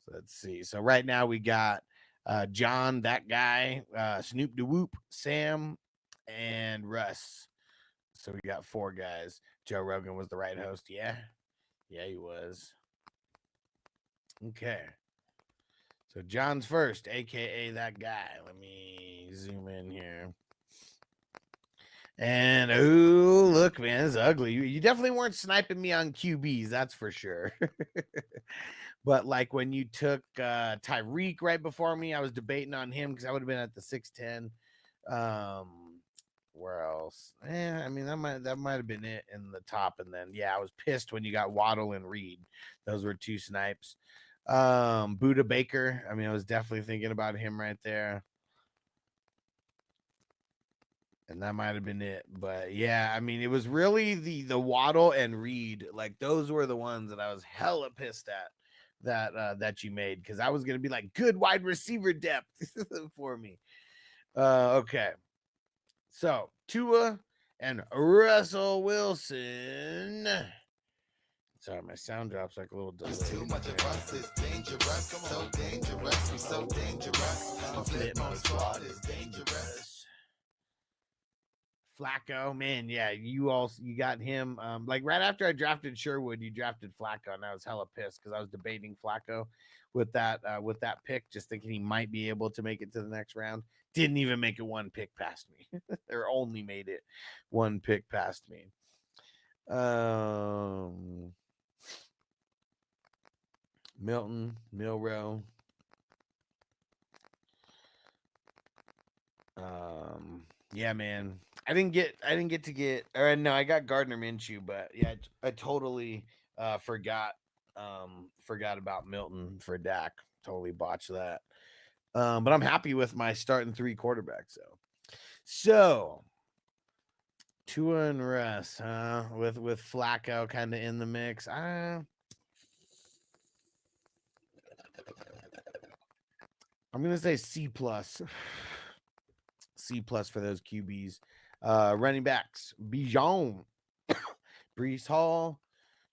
S2: So let's see. So right now we got John, that guy, Snoop DeWhoop, Sam, and Russ. So we got 4 guys. Joe Rogan was the right host. Yeah, he was. Okay. So John's first, aka that guy. Let me zoom in here. And oh, look, man, it's ugly. You definitely weren't sniping me on QBs, that's for sure. But like when you took Tyreek right before me, I was debating on him because I would have been at the 6'10. Where else? I mean, that might have been it in the top. And then I was pissed when you got Waddle and Reed. Those were 2 snipes. Buda Baker. I mean, I was definitely thinking about him right there. And that might have been it. But yeah, I mean, it was really the Waddle and Reed. Like those were the ones that I was hella pissed at that you made, because I was gonna be like, good wide receiver depth for me. Okay. So Tua and Russell Wilson. Sorry, my sound drops like a little delay.
S7: Too much of us is dangerous, so dangerous, we so dangerous. Flip my squad is dangerous.
S2: Flacco, man, yeah, you got him. Like right after I drafted Sherwood, you drafted Flacco, and I was hella pissed because I was debating Flacco with that pick, just thinking he might be able to make it to the next round. Didn't even make it one pick past me, or only made it one pick past me. Milton, Milrow. Yeah, man. I didn't get I got Gardner Minshew, but yeah, I totally forgot about Milton for Dak. Totally botched that. But I'm happy with my starting 3 quarterbacks though. So Tua and Russ, with Flacco kind of in the mix. I'm gonna say C+. C+ for those QBs. Running backs, Bijan, Brees Hall,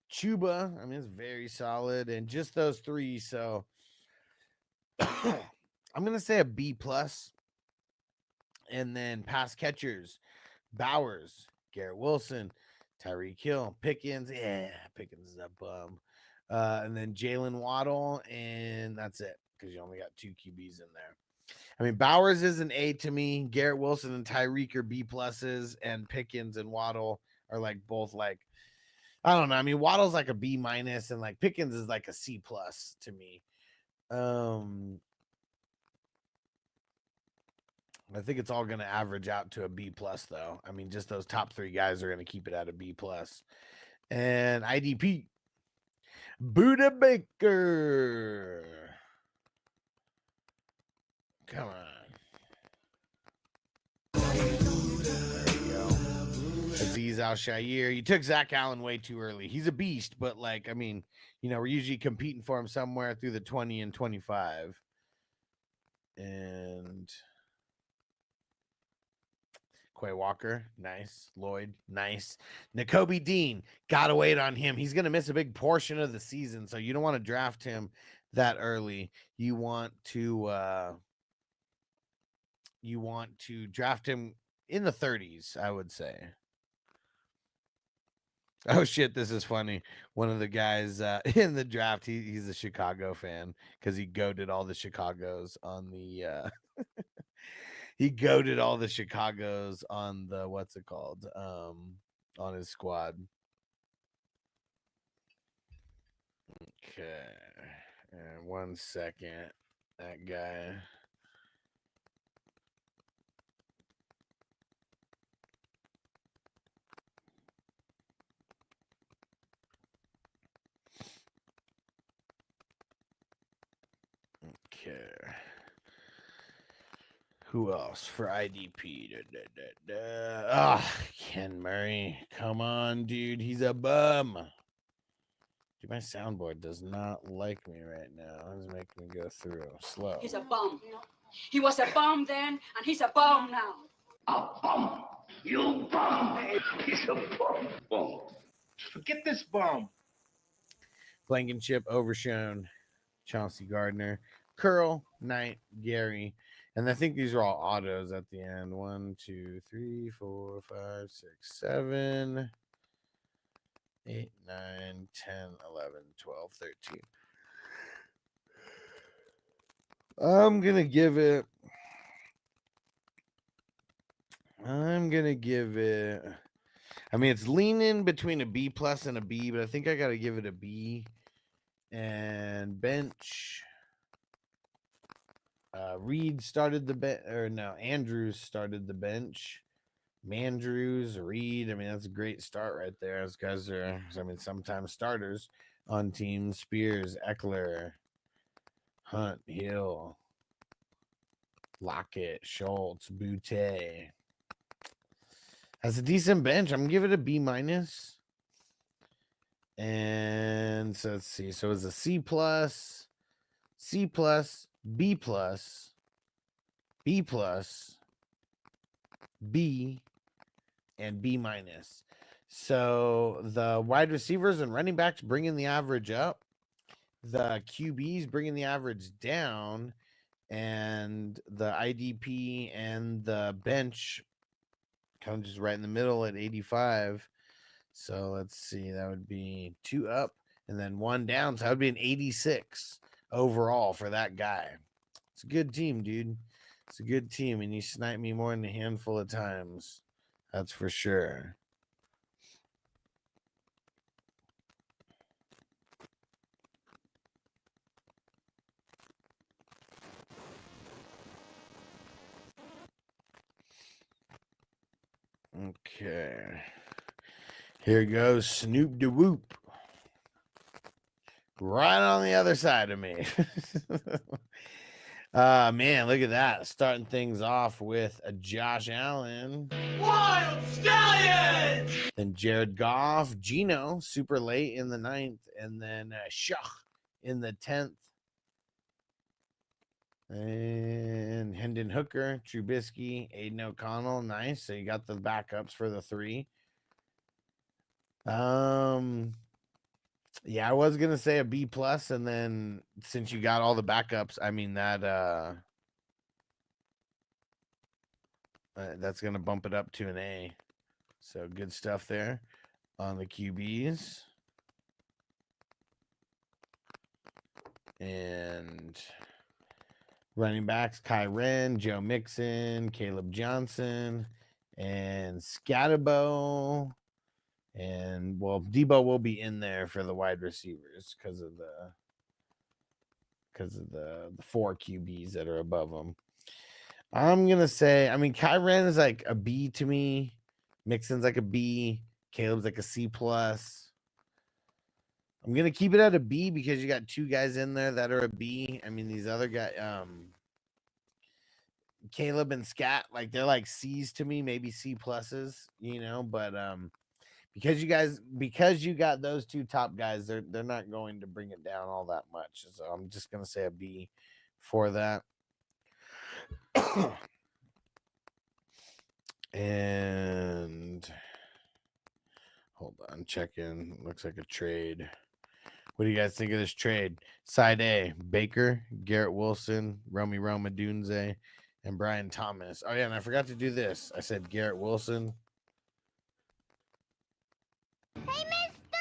S2: Chuba. I mean, it's very solid, and just those 3. So I'm gonna say a B+. And then pass catchers, Bowers, Garrett Wilson, Tyreek Hill, Pickens. Yeah, Pickens is a bum. And then Jalen Waddle, and that's it, because you only got 2 QBs in there. I mean, Bowers is an A to me. Garrett Wilson and Tyreek are B+, and Pickens and Waddle are like both like, I don't know. I mean, Waddle's like a B-, and like Pickens is like a C+ to me. I think it's all going to average out to a B+ though. I mean, just those top 3 guys are going to keep it at a B+. And IDP, Buda Baker. Come on. Aziz Al-Shaair. You took Zach Allen way too early. He's a beast, but like, I mean, you know, we're usually competing for him somewhere through the 20 and 25. And Quay Walker, nice. Lloyd, nice. Nakobe Dean, gotta wait on him. He's gonna miss a big portion of the season, so you don't want to draft him that early. You want to draft him in the 30s, I would say. Oh shit, this is funny. One of the guys in the draft, he's a Chicago fan because he goated all the Chicagos on the he goated all the Chicagos on the what's it called? On his squad. Okay. And 1 second. That guy. Okay. Who else for IDP? Ken Murray. Come on, dude. He's a bum. Dude, my soundboard does not like me right now. It's making me go through slow.
S9: He's a bum. He was a bum then, and he's a bum now.
S3: A bum. You bum. He's a bum. Forget this bum.
S2: Blankenship, Overshone, Chauncey Gardner, Curl, Knight, Gary. And I think these are all autos at the end. 1, 2, 3, 4, 5, 6, 7, 8, 9, 10, 11, 12, 13. I'm going to give it. I mean, it's leaning between a B+ and a B, but I think I got to give it a B. And bench. Reed started the bench, or no, Andrews started the bench. Mandrews, Reed. I mean, that's a great start right there. Those guys are, I mean, sometimes starters on teams. Spears, Eckler, Hunt, Hill, Lockett, Schultz, Boutte. Has a decent bench. I'm gonna give it a B minus. And so let's see. So it's a C plus, C plus, B plus, B plus, B, and B minus. So the wide receivers and running backs bringing the average up. The QBs bringing the average down. And the IDP and the bench kind of just right in the middle at 85. So let's see, that would be 2 up and then 1 down. So that would be an 86 overall for that guy. It's a good team, dude. It's a good team, and you sniped me more than a handful of times. That's for sure. Okay. Here goes Snoop the Whoop. Right on the other side of me. Man, look at that. Starting things off with a Josh Allen.
S7: Wild Stallions!
S2: Then Jared Goff, Geno, super late in the 9th, and then Shach in the 10th. And Hendon Hooker, Trubisky, Aiden O'Connell. Nice. So you got the backups for the 3. Yeah, I was gonna say a B plus, and then since you got all the backups, I mean that that's gonna bump it up to an A. So good stuff there on the QBs. And running backs, Kai Wren, Joe Mixon, Caleb Johnson, and Scatterbo. And well, Debo will be in there for the wide receivers because of the 4 QBs that are above them. I'm gonna say, I mean, Kyren is like a B to me. Mixon's like a B. Caleb's like a C plus. I'm gonna keep it at a B because you got 2 guys in there that are a B. I mean, these other guys, Caleb and Scat, like they're like C's to me, maybe C pluses, you know, but because you got those 2 top guys, they're not going to bring it down all that much. So I'm just gonna say a B for that. And hold on, check in. Looks like a trade. What do you guys think of this trade? Side A, Baker, Garrett Wilson, Romy Roma Dunze, and Brian Thomas. Oh yeah, and I forgot to do this. I said Garrett Wilson.
S5: Hey, Mr.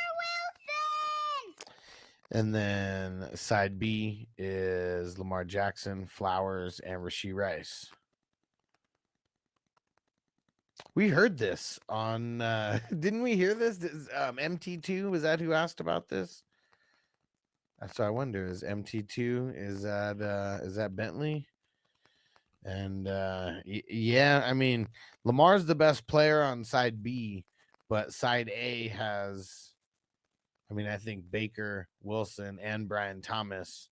S5: Wilson!
S2: And then side B is Lamar Jackson, Flowers, and Rashee Rice. We heard this on didn't we hear this? MT2, was that who asked about this? So I wonder, is MT2, is that Bentley? And yeah, I mean, Lamar's the best player on side B, but side A has, I mean, I think Baker, Wilson, and Brian Thomas.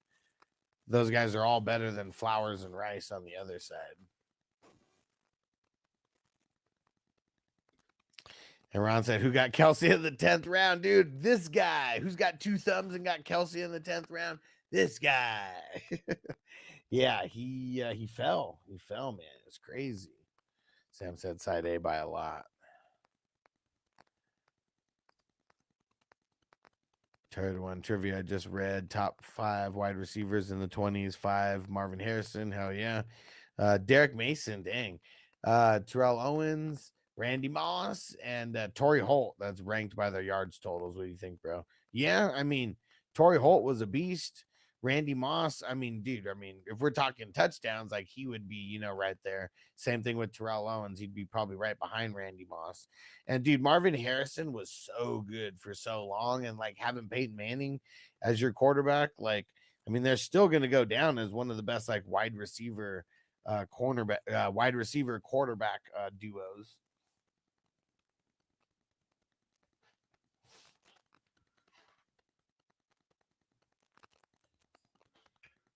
S2: Those guys are all better than Flowers and Rice on the other side. And Ron said, who got Kelsey in the 10th round? Dude, this guy. Who's got 2 thumbs and got Kelsey in the 10th round? This guy. Yeah, he fell. He fell, man. It was crazy. Sam said side A by a lot. Third one, trivia I just read. Top 5 wide receivers in the 20s. 5, Marvin Harrison. Hell yeah. Derek Mason, dang. Terrell Owens, Randy Moss, and Torrey Holt. That's ranked by their yards totals. What do you think, bro? Yeah, I mean, Torrey Holt was a beast. Randy Moss, I mean, dude, I mean, if we're talking touchdowns, like he would be, you know, right there. Same thing with Terrell Owens. He'd be probably right behind Randy Moss. And dude, Marvin Harrison was so good for so long. And like having Peyton Manning as your quarterback, like, I mean, they're still going to go down as one of the best, like wide receiver quarterback duos.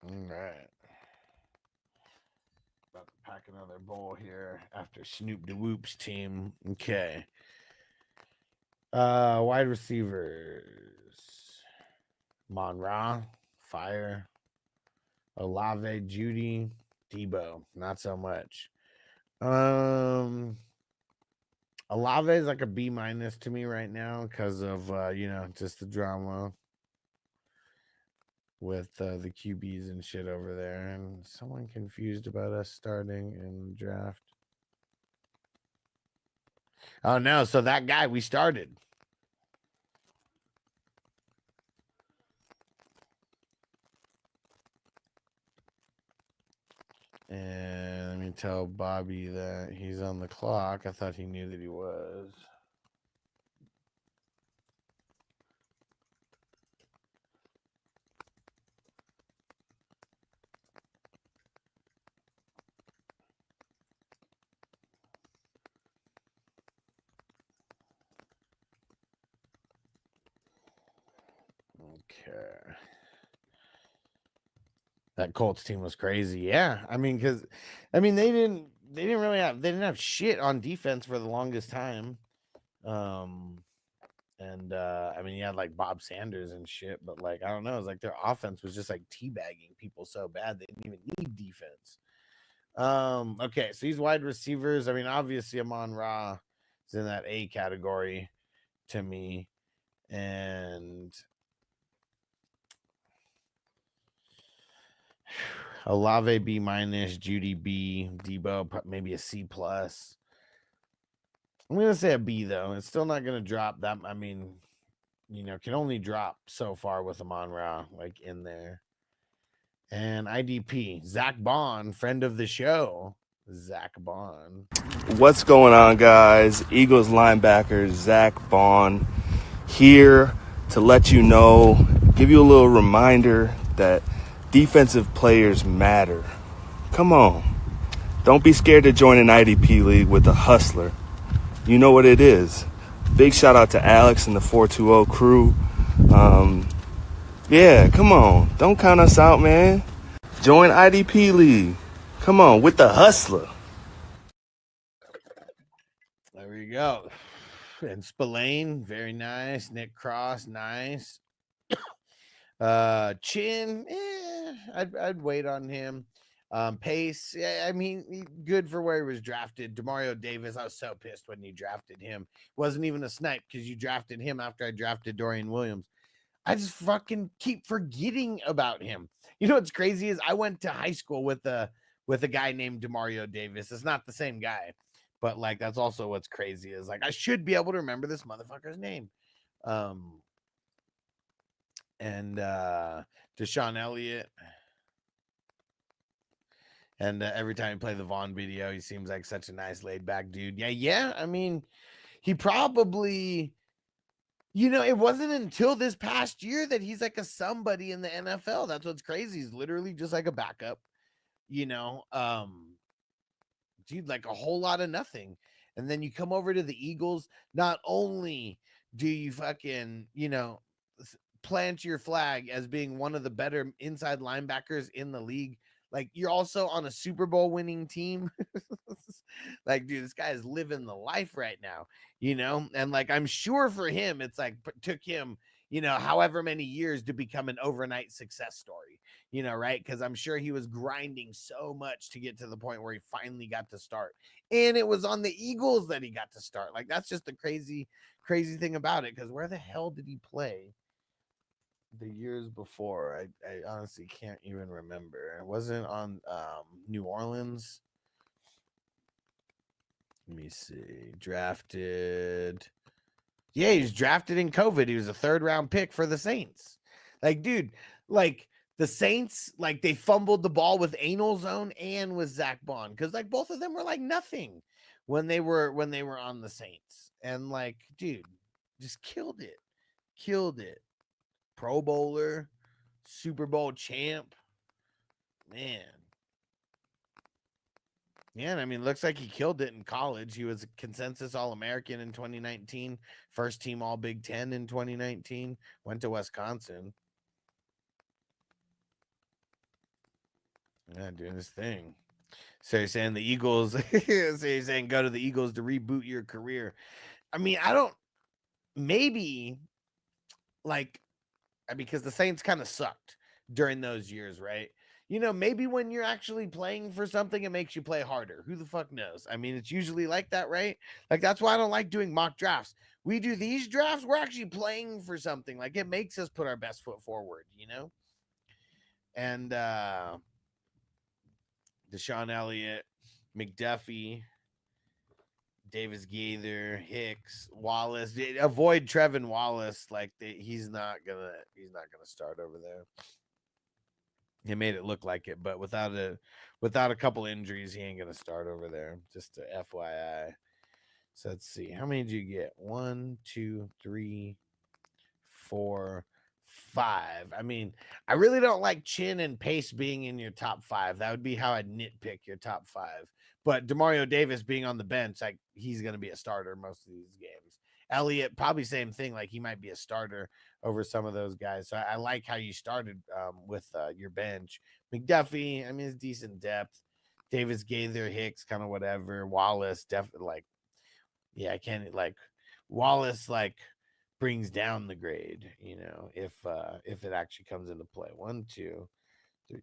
S2: All right. About to pack crack another bowl here after Snoop the Whoop's team. Okay. Wide receivers. Monra, Fire, Olave, Judy, Debo. Not so much. Olave is like a B- to me right now because of just the drama with the QBs and shit over there. And someone confused about us starting in the draft. Oh no, so that guy we started. And let me tell Bobby that he's on the clock. I thought he knew that he was. Okay. That Colts team was crazy. Yeah. I mean, they didn't have shit on defense for the longest time. I mean, you had like Bob Sanders and shit, but like, I don't know. It's like their offense was just like teabagging people so bad they didn't even need defense. Okay, so these wide receivers, I mean, obviously Amon Ra is in that A category to me. And Olave B-, Judy B, Debo maybe a C+. I'm gonna say a B though. It's still not gonna drop that. I mean, can only drop so far with Amon Ra like in there. And IDP, Zach Bond, friend of the show. Zach Bond.
S13: What's going on, guys? Eagles linebacker Zach Bond here to let you know, give you a little reminder that defensive players matter. Come on. Don't be scared to join an IDP league with a hustler. You know what it is. Big shout out to Alex and the 420 crew. Yeah, come on. Don't count us out, man. Join IDP league. Come on, with the hustler.
S2: There we go. And Spillane, very nice. Nick Cross, nice. Chin, I'd wait on him. Pace, yeah, I mean, good for where he was drafted. Demario Davis, I was so pissed when you drafted him. Wasn't even a snipe because you drafted him after I drafted Dorian Williams. I just fucking keep forgetting about him. You know what's crazy is I went to high school with a guy named Demario Davis. It's not the same guy, but like that's also what's crazy is like I should be able to remember this motherfucker's name. And Deshaun Elliott. And every time you play the Vaughn video, he seems like such a nice laid back dude. Yeah. I mean, he probably, it wasn't until this past year that he's like a somebody in the NFL. That's what's crazy. He's literally just like a backup, dude, like a whole lot of nothing. And then you come over to the Eagles. Not only do you fucking, plant your flag as being one of the better inside linebackers in the league, like you're also on a Super Bowl winning team. Like, dude, this guy is living the life right now, and like I'm sure for him it's like took him however many years to become an overnight success story, right? Because I'm sure he was grinding so much to get to the point where he finally got to start, and it was on the Eagles that he got to start. Like that's just the crazy thing about it, because where the hell did he play the years before? I honestly can't even remember. It wasn't on New Orleans. Let me see. Drafted. Yeah, he was drafted in COVID. He was a 3rd round pick for the Saints. Like, dude, like the Saints, like they fumbled the ball with Anal Zone and with Zach Bond, because like both of them were like nothing when they were on the Saints. And like, dude, just killed it. Pro Bowler, Super Bowl champ, man. Yeah, and I mean, looks like he killed it in college. He was a consensus All-American in 2019, first team All Big Ten in 2019, went to Wisconsin. Yeah, doing his thing. So you're saying the Eagles? So you're saying go to the Eagles to reboot your career? I mean, I don't. Maybe like because the Saints kind of sucked during those years, right? Maybe when you're actually playing for something, it makes you play harder. Who the fuck knows? I mean, it's usually like that, right? Like, that's why I don't like doing mock drafts. We do these drafts, we're actually playing for something. Like, it makes us put our best foot forward, And Deshaun Elliott, McDuffie, Davis Gaither, Hicks, Wallace. Avoid Trevin Wallace. Like, he's not gonna start over there. He made it look like it, but without a couple injuries, he ain't gonna start over there. Just a FYI. So let's see. How many did you get? 1, 2, 3, 4, 5. I mean, I really don't like Chin and Pace being in your top 5. That would be how I'd nitpick your top 5. But Demario Davis being on the bench, like, he's gonna be a starter most of these games. Elliott, probably same thing. Like, he might be a starter over some of those guys. So I like how you started with your bench. McDuffie, I mean, it's decent depth. Davis Gaither, Hicks, kind of whatever. Wallace, definitely I can't Wallace brings down the grade, if it actually comes into play. 1, 2, 3,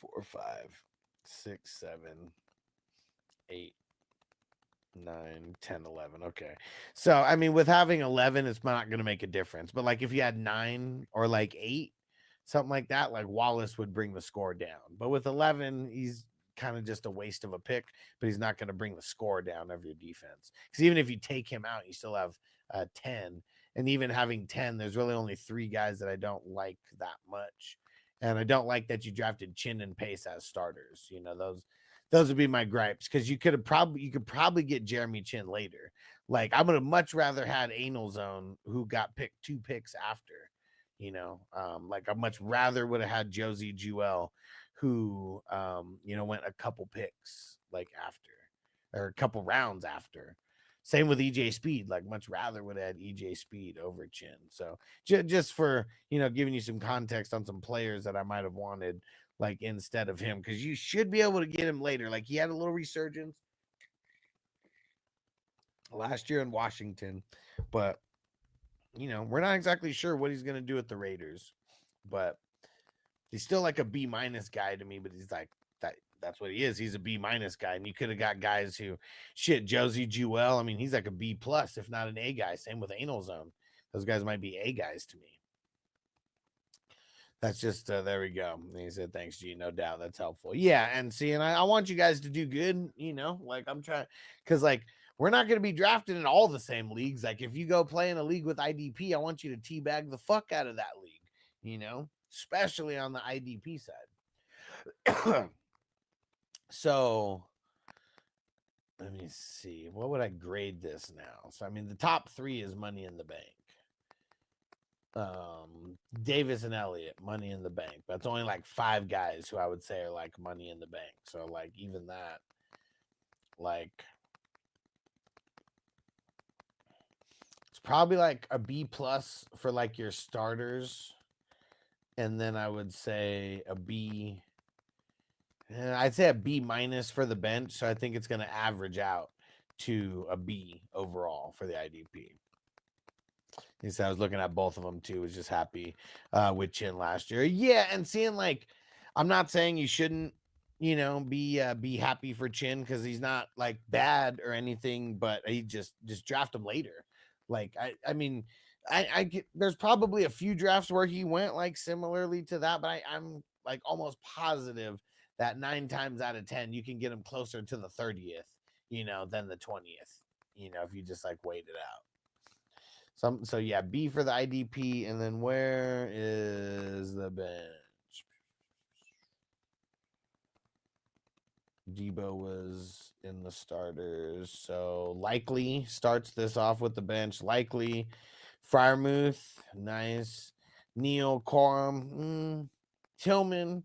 S2: 4, 5, 6, 7, 8, 9, 10, 11. Okay. So, I mean, with having 11, it's not going to make a difference. But, if you had 9 or 8, something like that, Wallace would bring the score down. But with 11, he's kind of just a waste of a pick, but he's not going to bring the score down of your defense. Because even if you take him out, you still have 10. And even having 10, there's really only 3 guys that I don't like that much. And I don't like that you drafted Chin and Pace as starters. Those would be my gripes, because you could probably get Jeremy Chin later. I would have much rather had Anal Zone, who got picked 2 picks after. I much rather would have had Josie Jewell, who went a couple picks after, or a couple rounds after. Same with EJ Speed. Much rather would have had EJ Speed over Chin. So just for giving you some context on some players that I might have wanted instead of him, because you should be able to get him later. He had a little resurgence last year in Washington, but we're not exactly sure what he's going to do with the Raiders, but he's still a B- guy to me. But he's that's what he is. He's a B- guy. And you could have got guys who Josie Jewell. I mean, he's a B+, if not an A guy. Same with Anal Zone. Those guys might be A guys to me. That's just there we go. And he said, thanks, G. No doubt. That's helpful. Yeah. And see, and I want you guys to do good, I'm trying, because we're not going to be drafted in all the same leagues. If you go play in a league with IDP, I want you to teabag the fuck out of that league, especially on the IDP side. So let me see. What would I grade this now? So, I mean, the top 3 is Money in the Bank. Davis and Elliott, Money in the Bank. That's only 5 guys who I would say are Money in the Bank. So even that, it's probably a B+ for your starters, and then I would say a B. I'd say a B- for the bench. So I think it's going to average out to a B overall for the IDP. He said I was looking at both of them too. Was just happy with Chin last year. Yeah, and seeing I'm not saying you shouldn't, be happy for Chin, because he's not bad or anything, but he just draft him later. I mean, I get, there's probably a few drafts where he went similarly to that, but I'm almost positive that 9 times out of 10 you can get him closer to the 30th, than the 20th, if you just wait it out. So yeah, B for the IDP, and then where is the bench? Debo was in the starters, so Likely starts this off with the bench. Likely, Freiermuth, nice. Neal, Corum, Tillman,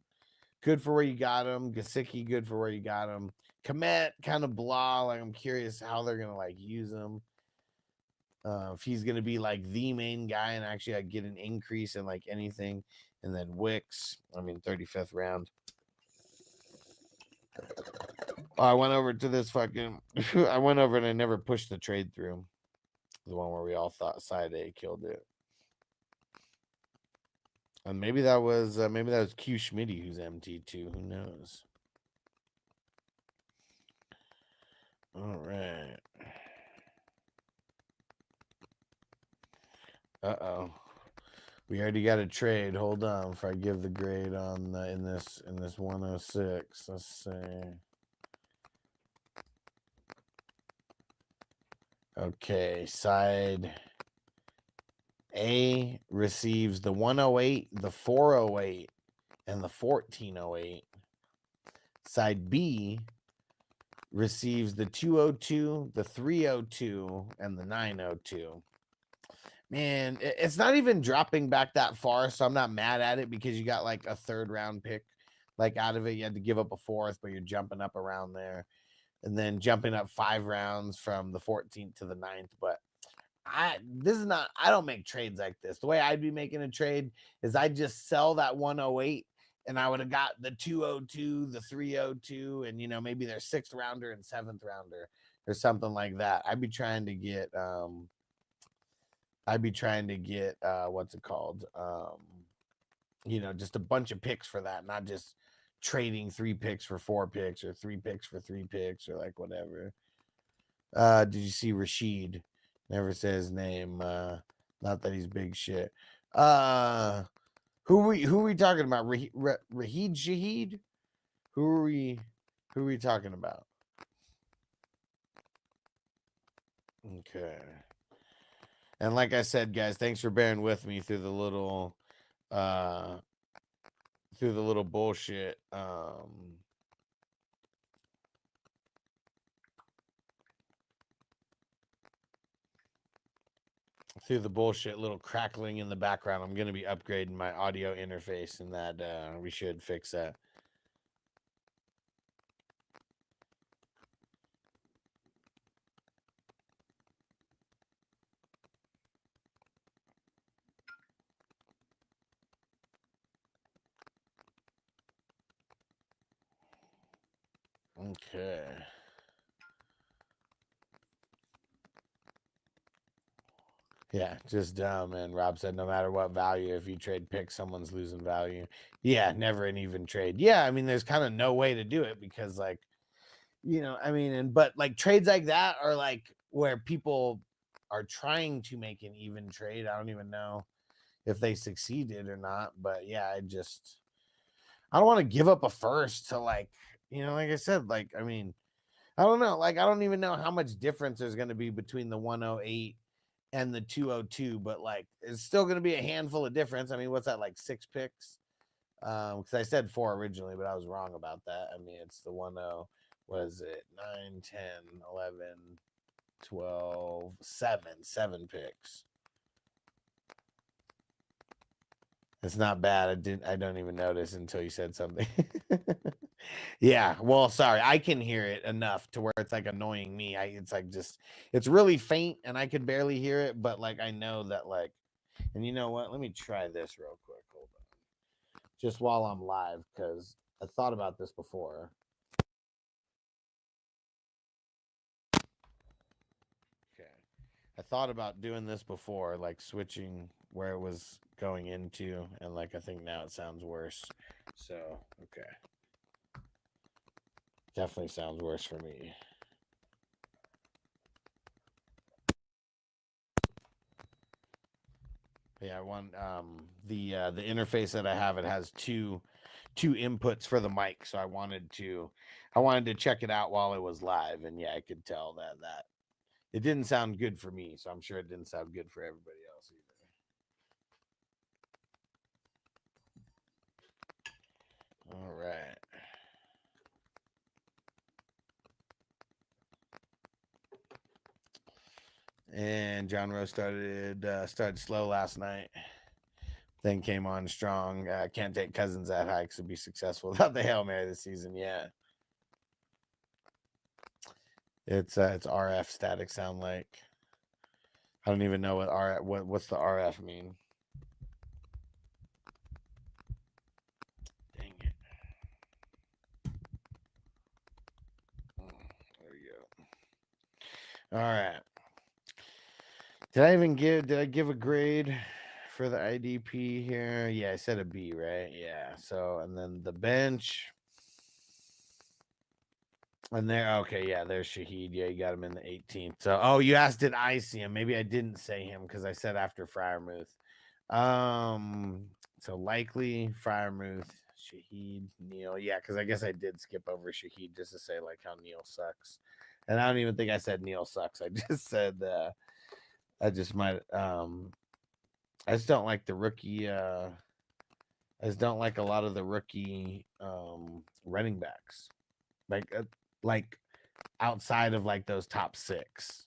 S2: good for where you got him. Gesicki, good for where you got him. Komet, kind of blah. I'm curious how they're gonna use him. If he's gonna be the main guy and actually get an increase in anything. And then Wicks, I mean 35th round. Oh, I went over to this fucking. I went over and I never pushed the trade through. The one where we all thought side A killed it. And maybe that was Q Schmitty who's MT2. Who knows? All right. Uh-oh. We already got a trade. Hold on if I give the grade on in this 106. Let's see. Okay, side A receives the 108, the 408, and the 1408. Side B receives the 202, the 302, and the 902. Man, it's not even dropping back that far, so I'm not mad at it because you got like a third round pick. Like out of it, you had to give up a fourth, but you're jumping up around there. And then jumping up 5 rounds from the 14th to the 9th. But I don't make trades like this. The way I'd be making a trade is I'd just sell that 108 and I would have got the 202, the 302, and maybe their 6th rounder and 7th rounder or something like that. I'd be trying to get what's it called? Just a bunch of picks for that, not just trading 3 picks for 4 picks or 3 picks for 3 picks or like whatever. Did you see Rashid? Never say his name. Not that he's big shit. Who are we talking about? Rahid Shahid? Who are we talking about? Okay. And like I said, guys, thanks for bearing with me through the little bullshit. Through the bullshit little crackling in the background. I'm going to be upgrading my audio interface, and that we should fix that. Okay. Yeah, just dumb. And Rob said, no matter what value, if you trade picks, someone's losing value. Yeah, never an even trade. Yeah, I mean, there's kind of no way to do it because, like, but like trades like that are like where people are trying to make an even trade. I don't even know if they succeeded or not. But yeah, I don't want to give up a first to like I said, like, I mean, I don't know. Like, I don't even know how much difference there's going to be between the 108 and the 202, but like it's still going to be a handful of difference. I mean, what's that, like 6 picks? Because I said 4 originally, but I was wrong about that. I mean, it's the 10, was it 9, 10, 11, 12, 7 picks. It's not bad. I don't even notice until you said something. Yeah, well, sorry. I can hear it enough to where it's like annoying me. It's like it's really faint and I can barely hear it, but like I know that like, and you know what? Let me try this real quick. Hold on. Just while I'm live, because I thought about this before. Okay. I thought about doing this before, like switching where it was going into, and like I think now it sounds worse. So, okay. Definitely sounds worse for me. Yeah, I want the interface that I have, it has two inputs for the mic, so I wanted to check it out while it was live, and yeah, I could tell that it didn't sound good for me, so I'm sure it didn't sound good for everybody else either. All right. And John Rose started slow last night. Then came on strong. Can't take Cousins that high because to be successful without the Hail Mary this season. Yeah. It's RF static sound like. I don't even know what's the RF mean. Dang it. All right. Did I give a grade for the IDP here? Yeah, I said a B, right? Yeah. So, and then the bench. And there, okay, yeah, there's Shaheed. Yeah, you got him in the 18th. So, oh, you asked, did I see him? Maybe I didn't say him because I said after Fryermuth. So likely Fryermuth, Shaheed, Neil. Yeah, because I guess I did skip over Shaheed just to say like how Neil sucks. And I don't even think I said Neil sucks. I just said I just might I just don't like the rookie I just don't like a lot of the rookie running backs. Like outside of like those top 6.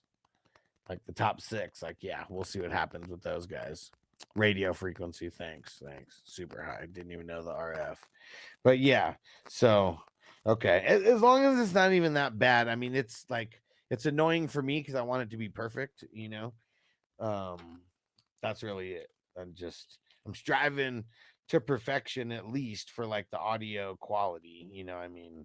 S2: Like the top 6, like yeah, we'll see what happens with those guys. Radio frequency, thanks. Super high. Didn't even know the RF. But yeah, so okay. As long as it's not even that bad. I mean, it's like it's annoying for me because I want it to be perfect, you know. That's really it. I'm striving to perfection at least for like the audio quality, you know. I mean,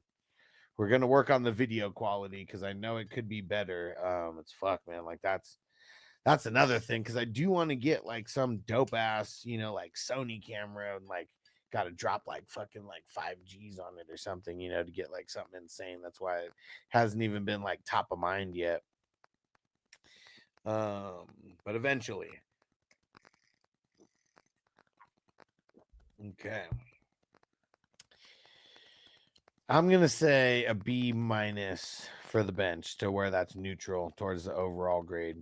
S2: we're gonna work on the video quality because I know it could be better. It's fuck, man. Like that's another thing because I do want to get like some dope ass, you know, like Sony camera and like got to drop like fucking like 5Gs on it or something, you know, to get like something insane. That's why it hasn't even been like top of mind yet. But eventually. Okay. I'm going to say a B- for the bench to where that's neutral towards the overall grade.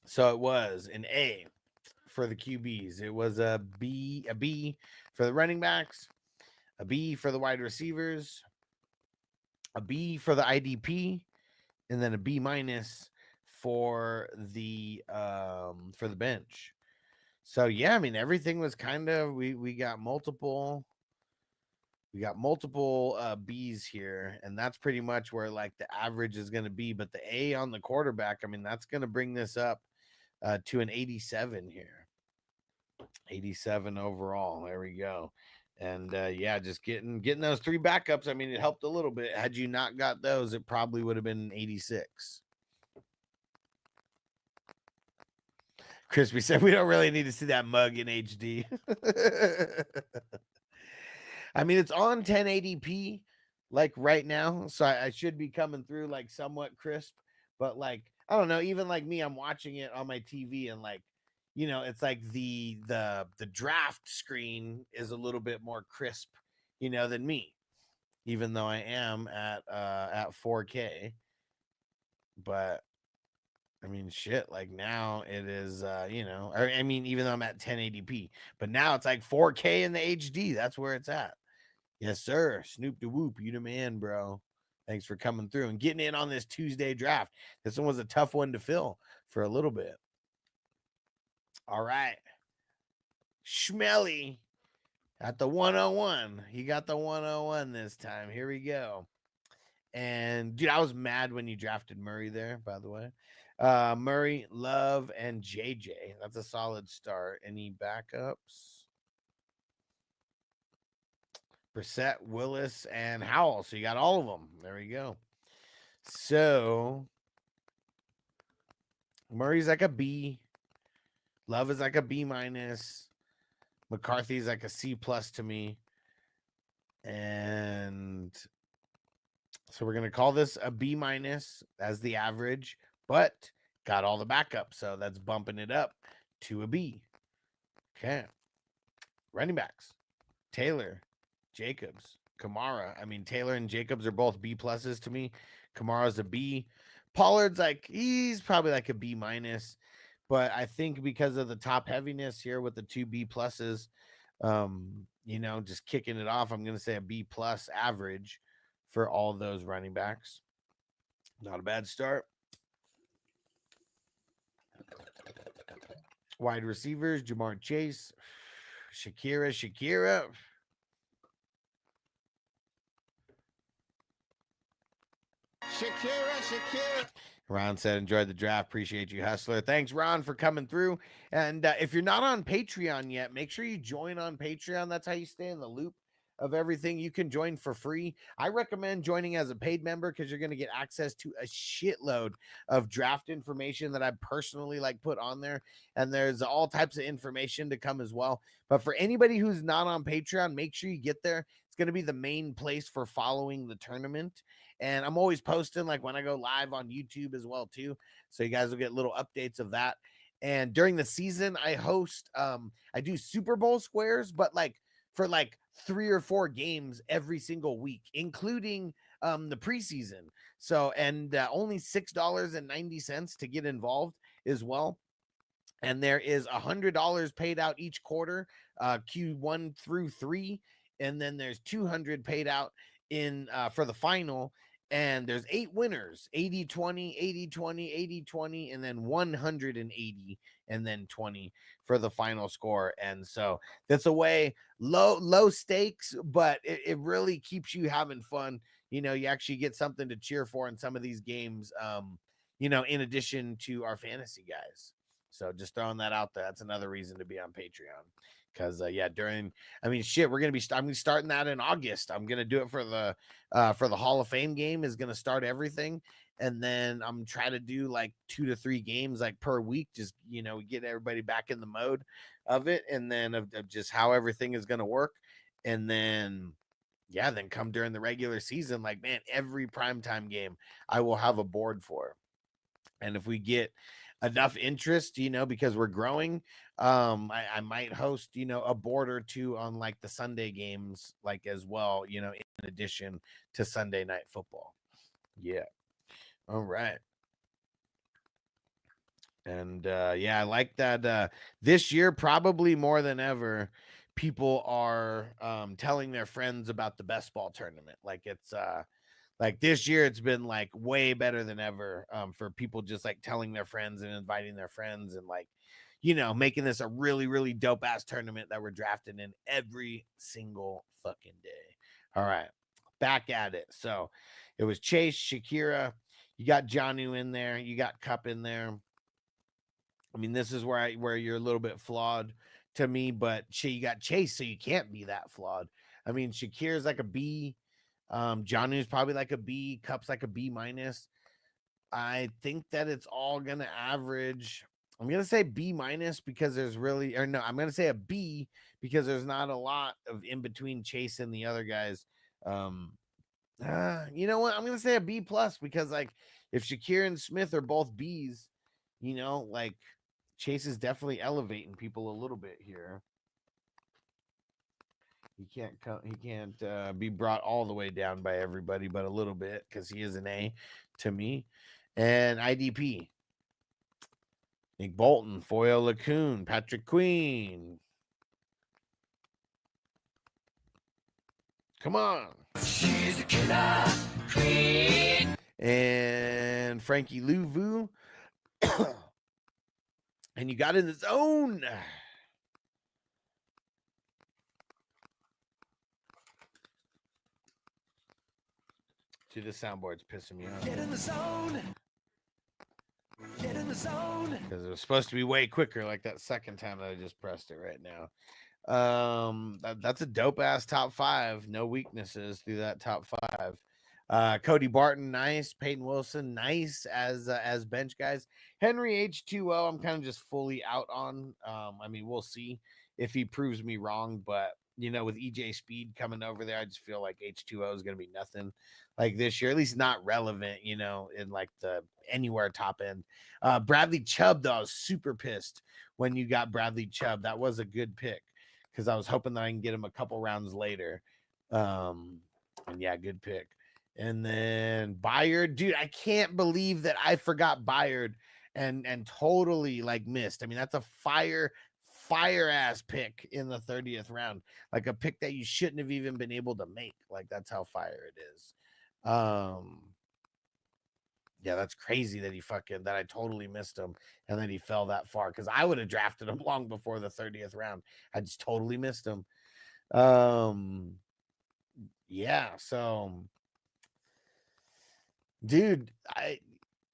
S2: So it was an A for the QBs. It was a B for the running backs, a B for the wide receivers, a B for the IDP, and then a B- for the bench. So yeah, I mean everything was kind of we got multiple B's here, and that's pretty much where like the average is going to be. But the A on the quarterback, I mean, that's going to bring this up to an 87 here. 87 overall. There we go. And yeah, just getting those 3 backups. I mean, it helped a little bit. Had you not got those, it probably would have been 86. Crispy said we don't really need to see that mug in HD. I mean, it's on 1080p like right now, so I should be coming through like somewhat crisp, but like I don't know, even like me, I'm watching it on my TV and like, you know, it's like the draft screen is a little bit more crisp, you know, than me, even though I am at 4K. But I mean, shit, like now it is, you know, I mean, even though I'm at 1080p, but now it's like 4K in the HD. That's where it's at. Yes, sir. Snoop the Whoop, you the man, bro. Thanks for coming through and getting in on this Tuesday draft. This one was a tough one to fill for a little bit. All right. Schmelly at the 101. He got the 101 this time. Here we go. And dude, I was mad when you drafted Murray there, by the way. Murray, Love, and JJ. That's a solid start. Any backups? Brissett, Willis, and Howell. So you got all of them. There we go. So Murray's like a B. Love is like a B-. McCarthy's like a C+ to me. And so we're going to call this a B- as the average, but got all the backups. So that's bumping it up to a B. Okay. Running backs. Taylor, Jacobs, Kamara. I mean, Taylor and Jacobs are both B+ to me. Kamara's a B. Pollard's like, he's probably like a B-. But I think because of the top heaviness here with the 2 B+, you know, just kicking it off, I'm going to say a B+ average for all those running backs. Not a bad start. Wide receivers, Jamar Chase, Shakira. Ron said, enjoyed the draft. Appreciate you, Hustler. Thanks, Ron, for coming through. And if you're not on Patreon yet, make sure you join on Patreon. That's how you stay in the loop of everything. You can join for free. I recommend joining as a paid member because you're going to get access to a shitload of draft information that I personally like put on there. And there's all types of information to come as well. But for anybody who's not on Patreon, make sure you get there. It's going to be the main place for following the tournament. And I'm always posting like when I go live on YouTube as well too. So you guys will get little updates of that. And during the season, I host, I do Super Bowl squares, but like for like 3 or 4 games every single week, including the preseason. So, and only $6.90 to get involved as well. And there is $100 paid out each quarter, Q1 through 3. And then there's $200 paid out in for the final. And there's 8 winners, 80-20, 80-20, 80-20, and then 180 and then 20 for the final score. And so that's a way low stakes, but it really keeps you having fun. You know, you actually get something to cheer for in some of these games, you know, in addition to our fantasy guys. So just throwing that out there. That's another reason to be on Patreon. Because yeah, I'm starting that in August. I'm gonna do it for the Hall of Fame game is gonna start everything, and then I'm trying to do like 2 to 3 games like per week, just you know, get everybody back in the mode of it, and then of just how everything is gonna work, and then yeah, then come during the regular season, like man, every primetime game I will have a board for, and if we get enough interest, you know, because we're growing, I might host, you know, a board or 2 on like the Sunday games, like as well, you know, in addition to Sunday night football. Yeah. All right. And yeah, I like that this year, probably more than ever, people are telling their friends about the best ball tournament. Like it's like this year, it's been like way better than ever for people just like telling their friends and inviting their friends and like, you know, making this a really, really dope ass tournament that we're drafting in every single fucking day. All right, back at it. So it was Chase, Shakira. You got Jonnu in there. You got Cup in there. I mean, this is where you're a little bit flawed to me, but you got Chase, so you can't be that flawed. I mean, Shakira's like a B. Jonnu's probably like a B, Cup's like a B minus. I think that it's all gonna average. I'm gonna say B minus because there's really, or no, I'm gonna say a B because there's not a lot of in between Chase and the other guys. You know what? I'm gonna say a B plus because like if Shakira and Smith are both B's, you know, like Chase is definitely elevating people a little bit here. He can't be brought all the way down by everybody, but a little bit because he is an A to me. And IDP, Nick Bolton, Foyle Lacoon, Patrick Queen. Come on. She's a killer queen. And Frankie Louvu. And you got in the zone. Dude, this soundboard's pissing me off.
S7: Get in the zone. Get in the zone.
S2: Because it was supposed to be way quicker, like that second time that I just pressed it right now. That's a dope ass top 5. No weaknesses through that top 5. Cody Barton, nice. Peyton Wilson, nice as bench guys. Henry H2O, I'm kind of just fully out on. I mean, we'll see if he proves me wrong, but you know, with EJ Speed coming over there, I just feel like H2O is going to be nothing like this year, at least not relevant, you know, in like the anywhere top end. Bradley Chubb, though, I was super pissed when you got Bradley Chubb. That was a good pick because I was hoping that I can get him a couple rounds later. And yeah, good pick. And then Byard, dude, I can't believe that I forgot Byard and totally like missed. I mean, that's a fire ass pick in the 30th round, like a pick that you shouldn't have even been able to make. Like that's how fire it is. Yeah, that's crazy that I totally missed him and that he fell that far because I would have drafted him long before the 30th round. I just totally missed him. Yeah, so dude,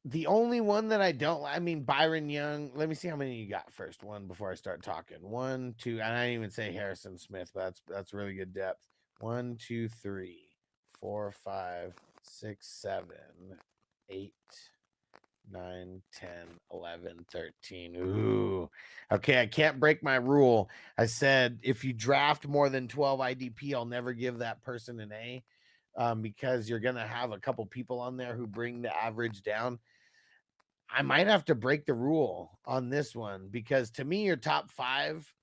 S2: the only one that I don't, I mean, Byron Young. Let me see how many you got first. One before I start talking. 1, 2, and I didn't even say Harrison Smith, but that's really good depth. 1, 2, 3, 4, 5, 6, 7, 8, 9, 10, 11, 13. Ooh. Okay, I can't break my rule. I said if you draft more than 12 IDP, I'll never give that person an A, because you're going to have a couple people on there who bring the average down. I might have to break the rule on this one because to me, your top 5,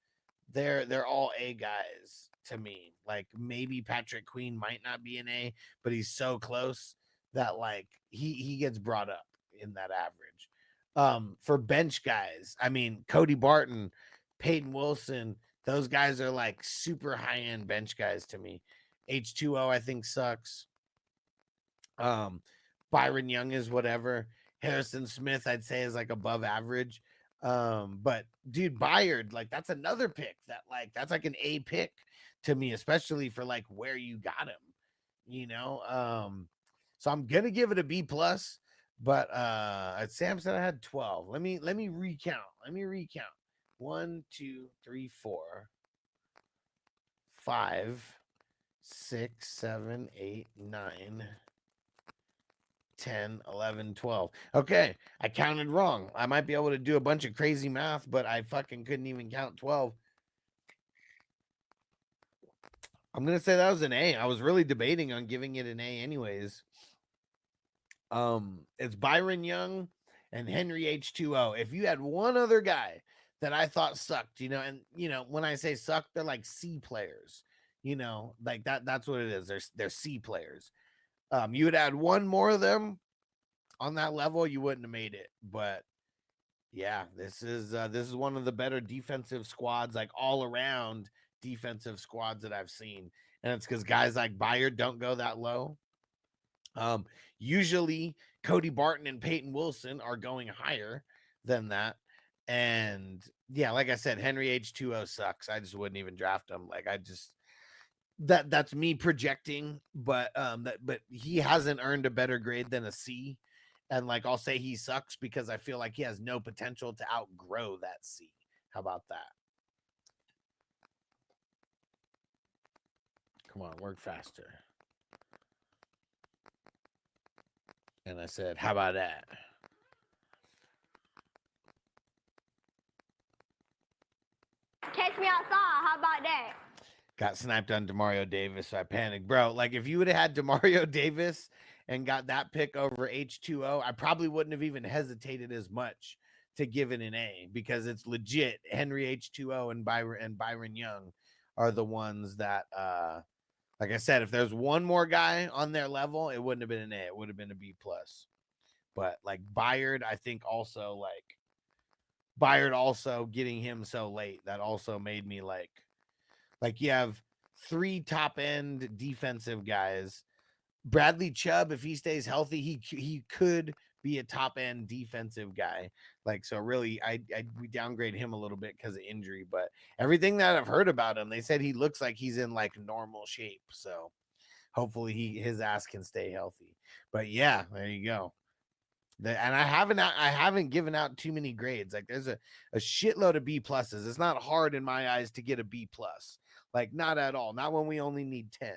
S2: they're all A guys to me. Like maybe Patrick Queen might not be an A, but he's so close that like he gets brought up in that average. For bench guys, I mean Cody Barton, Peyton Wilson, those guys are like super high end bench guys to me. H2O I think sucks. Byron Young is whatever. Harrison Smith I'd say is like above average. But dude, Byard, like that's another pick that's like an A pick to me, especially for like where you got him, you know. So I'm gonna give it a B plus, but Sam said I had 12. Let me recount. 1, 2, 3, 4, 5, 6, 7, 8, 9, 10, 11, 12. Okay, I counted wrong. I might be able to do a bunch of crazy math, but I fucking couldn't even count 12. I'm going to say that was an A. I was really debating on giving it an A anyways. It's Byron Young and Henry H2O. If you had one other guy that I thought sucked, you know, and you know, when I say suck, they're like C players, you know, like that's what it is. They're C players. You would add one more of them on that level, you wouldn't have made it. But yeah, this is one of the better defensive squads, like all around defensive squads that I've seen. And it's because guys like Byard don't go that low. Usually Cody Barton and Peyton Wilson are going higher than that. And yeah, like I said, Henry H2O sucks. I just wouldn't even draft him. Like I just that's me projecting, but but he hasn't earned a better grade than a C. And like I'll say he sucks because I feel like he has no potential to outgrow that C. How about that? Come on, work faster. And I said, how about that?
S5: Catch me outside. How about that?
S2: Got sniped on Demario Davis, so I panicked. Bro, like if you would have had Demario Davis and got that pick over H2O, I probably wouldn't have even hesitated as much to give it an A because it's legit. Henry H2O and Byron Young are the ones that, like I said, if there's one more guy on their level, it wouldn't have been an A. It would have been a B plus. But like Byard, I think also like Byard also getting him so late, that also made me like you have 3 top end defensive guys. Bradley Chubb, if he stays healthy, he could be a top end defensive guy. Like, so really we downgrade him a little bit because of injury, but everything that I've heard about him, they said he looks like he's in like normal shape. So hopefully his ass can stay healthy. But yeah, there you go. And I haven't given out too many grades. Like there's a shitload of B pluses. It's not hard in my eyes to get a B plus. Like not at all. Not when we only need 10,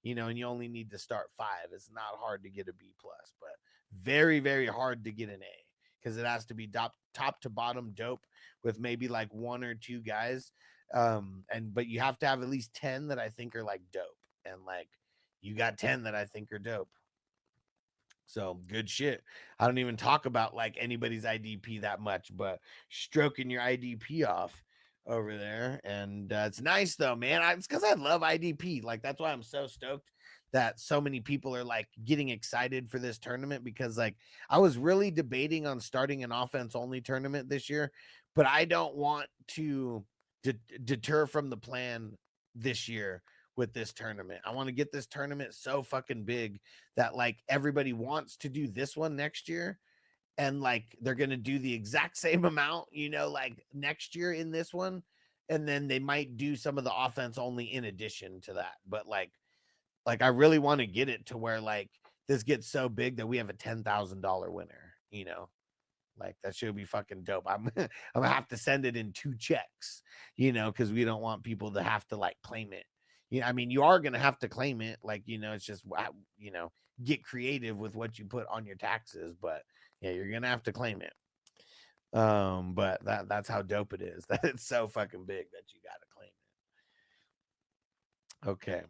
S2: you know, and you only need to start 5. It's not hard to get a B plus, but very, very hard to get an A because it has to be top to bottom dope with maybe like 1 or 2 guys. But you have to have at least 10 that I think are like dope. And like you got 10 that I think are dope. So good shit. I don't even talk about like anybody's IDP that much, but stroking your IDP off over there. And it's nice though, man. It's because I love IDP. Like that's why I'm so stoked that so many people are like getting excited for this tournament, because like I was really debating on starting an offense only tournament this year, but I don't want to deter from the plan this year with this tournament. I want to get this tournament so fucking big that like everybody wants to do this one next year, and like they're going to do the exact same amount, you know, like next year in this one, and then they might do some of the offense only in addition to that. But like I really want to get it to where like this gets so big that we have a $10,000 winner, you know. Like that should be fucking dope. I'm gonna have to send it in 2 checks, you know, because we don't want people to have to like claim it, I mean, you are going to have to claim it. Like, it's just, get creative with what you put on your taxes. But yeah, you're going to have to claim it. But that's how dope it is. That it's so fucking big that you got to claim it. Okay.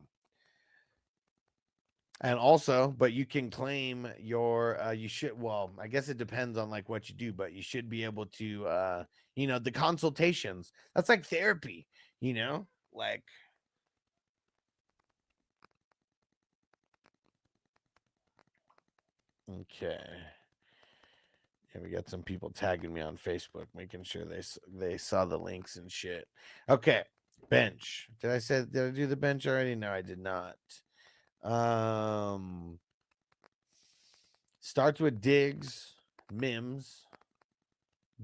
S2: And also, but you can claim your, I guess it depends on like what you do, but you should be able to, the consultations. That's like therapy, like. Okay. Yeah, we got some people tagging me on Facebook, making sure they saw the links and shit. Okay. Bench. Did I do the bench already? No, I did not. Starts with Diggs, Mims,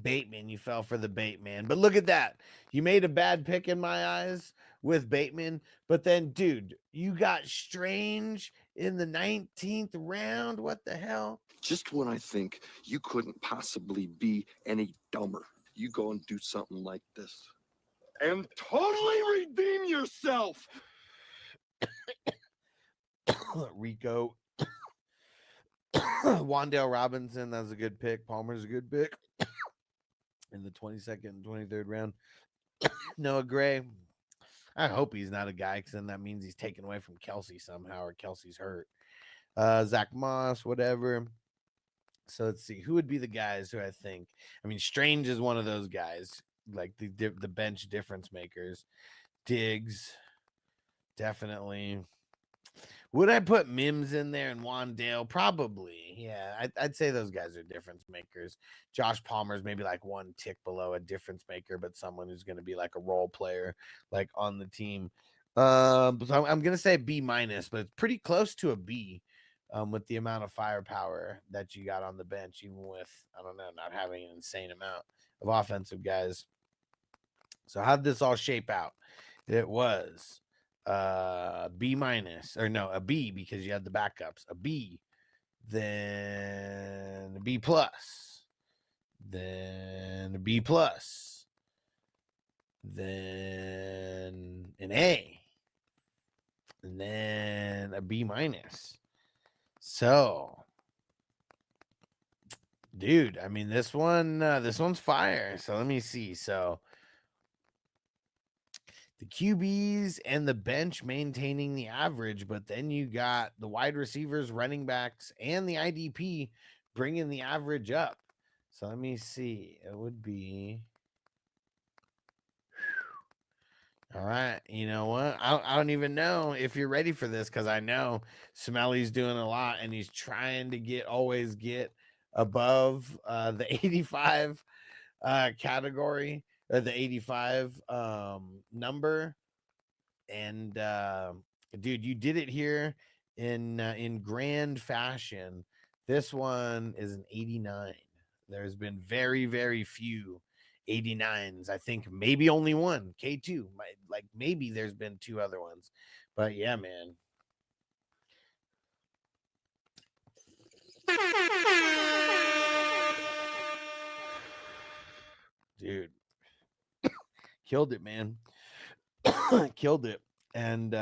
S2: Bateman. You fell for the Bateman. But look at that. You made a bad pick in my eyes with Bateman. But then, dude, you got Strange in the 19th round. What the hell?
S14: Just when I think you couldn't possibly be any dumber, you go and do something like this. And totally redeem yourself.
S2: Rico. Wandale Robinson, that's a good pick. Palmer's a good pick. In the 22nd and 23rd round. Noah Gray. I hope he's not a guy, because then that means he's taken away from Kelsey somehow, or Kelsey's hurt. Zach Moss, whatever. So let's see. Who would be the guys who I think? I mean, Strange is one of those guys, like the bench difference makers. Diggs, definitely. Would I put Mims in there and Wandale? Probably. Yeah, I'd say those guys are difference makers. Josh Palmer's maybe like one tick below a difference maker, but someone who's going to be like a role player, like on the team. So I'm going to say B-, but it's pretty close to a B. With the amount of firepower that you got on the bench, even with, I don't know, not having an insane amount of offensive guys. So how'd this all shape out? It was B-, or no, a B, because you had the backups. A B, then a B+, then a B+, then an A, and then a B-. So, dude, I mean, this one's fire. So let me see. So the QBs and the bench maintaining the average, but then you got the wide receivers, running backs, and the IDP bringing the average up. So let me see. It would be. All right. You know what? I don't even know if you're ready for this, because I know Smelly's doing a lot and he's trying to always get above the 85 category, or the 85 number. And dude, you did it here in grand fashion. This one is an 89. There's been very, very few 89s. I think maybe only one, K2. Like maybe there's been two other ones. But yeah, man. Dude. Killed it, man. Killed it. And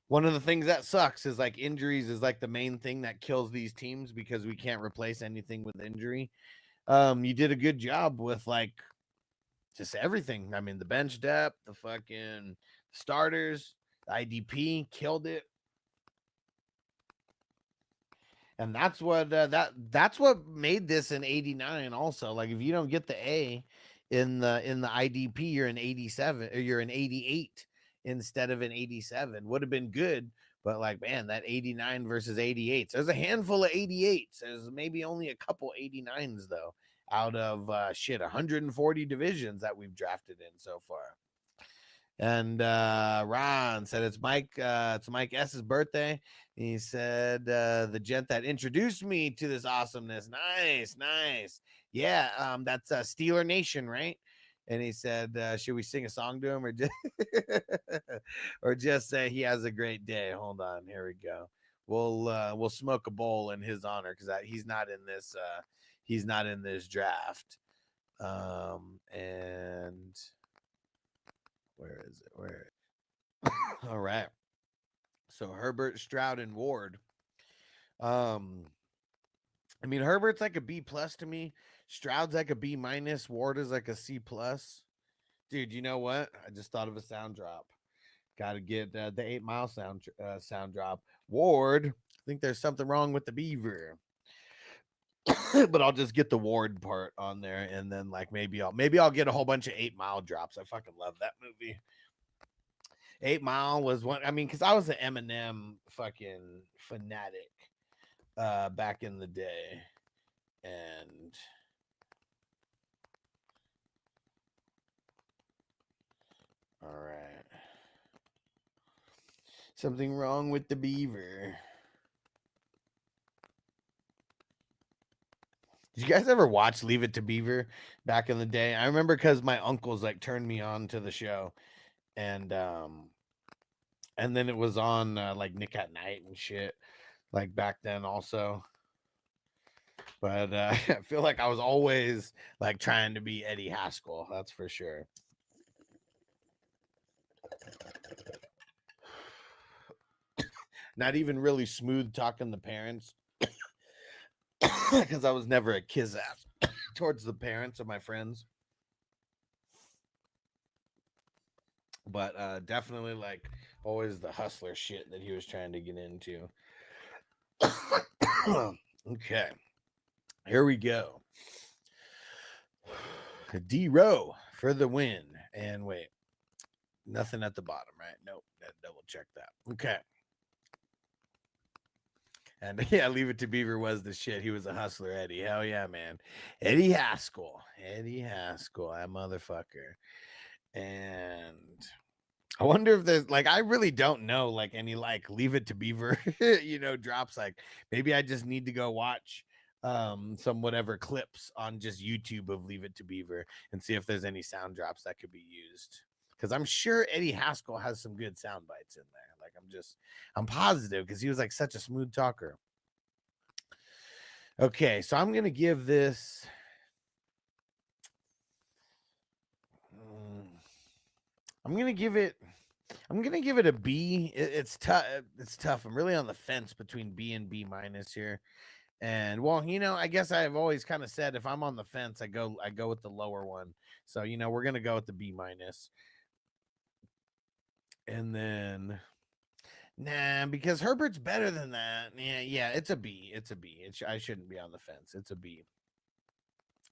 S2: one of the things that sucks is like injuries is like the main thing that kills these teams, because we can't replace anything with injury. You did a good job with like just everything. I mean, the bench depth, the fucking starters, the IDP, killed it. And that's what that's what made this an 89 also. Like if you don't get the A in the IDP, you're an 87, or you're an 88 instead of an 87. Would have been good, but like, man, that 89 versus 88. There's a handful of 88s. There's maybe only a couple 89s though, out of 140 divisions that we've drafted in so far. And Ron said it's Mike S's birthday. He said the gent that introduced me to this awesomeness. Nice. Yeah, that's Steeler Nation, right? And he said, should we sing a song to him, or just or just say he has a great day? Hold on, here we go. We'll smoke a bowl in his honor, because he's not in this draft. And where is it? All right. So Herbert, Stroud, and Ward. I mean, Herbert's like a B plus to me. Stroud's like a B minus. Ward is like a C plus. Dude, you know what? I just thought of a sound drop. Got to get the 8 Mile sound drop. Ward, I think there's something wrong with the beaver. But I'll just get the Ward part on there, and then like maybe I'll get a whole bunch of 8 Mile drops. I fucking love that movie. 8 Mile was one. I mean, because I was an Eminem fucking fanatic back in the day, and all right, something wrong with the beaver. Did you guys ever watch Leave It to Beaver back in the day? I remember because my uncles like turned me on to the show, and then it was on like Nick at Night and shit, like back then also. But I feel like I was always like trying to be Eddie Haskell. That's for sure. Not even really smooth talking to parents because I was never a kiss ass towards the parents of my friends. But definitely like always the hustler shit that he was trying to get into. Okay. Here we go. D-Row for the win. And wait, nothing at the bottom, right? Nope. Double check that. Okay. And yeah, Leave It to Beaver was the shit. He was a hustler, Eddie. Hell yeah, man. Eddie Haskell. Eddie Haskell, that motherfucker. And I wonder if there's like, I really don't know like any like Leave It to Beaver, drops. Like maybe I just need to go watch some whatever clips on just YouTube of Leave It to Beaver and see if there's any sound drops that could be used. Because I'm sure Eddie Haskell has some good sound bites in there. Like I'm positive because he was like such a smooth talker. Okay, so I'm gonna give this. I'm gonna give it a B. It's tough. It's tough. I'm really on the fence between B and B minus here. And well, I guess I've always kind of said if I'm on the fence, I go with the lower one. So we're gonna go with the B minus. And then because Herbert's better than that. Yeah, it's a B. It's a B. I shouldn't be on the fence. It's a B.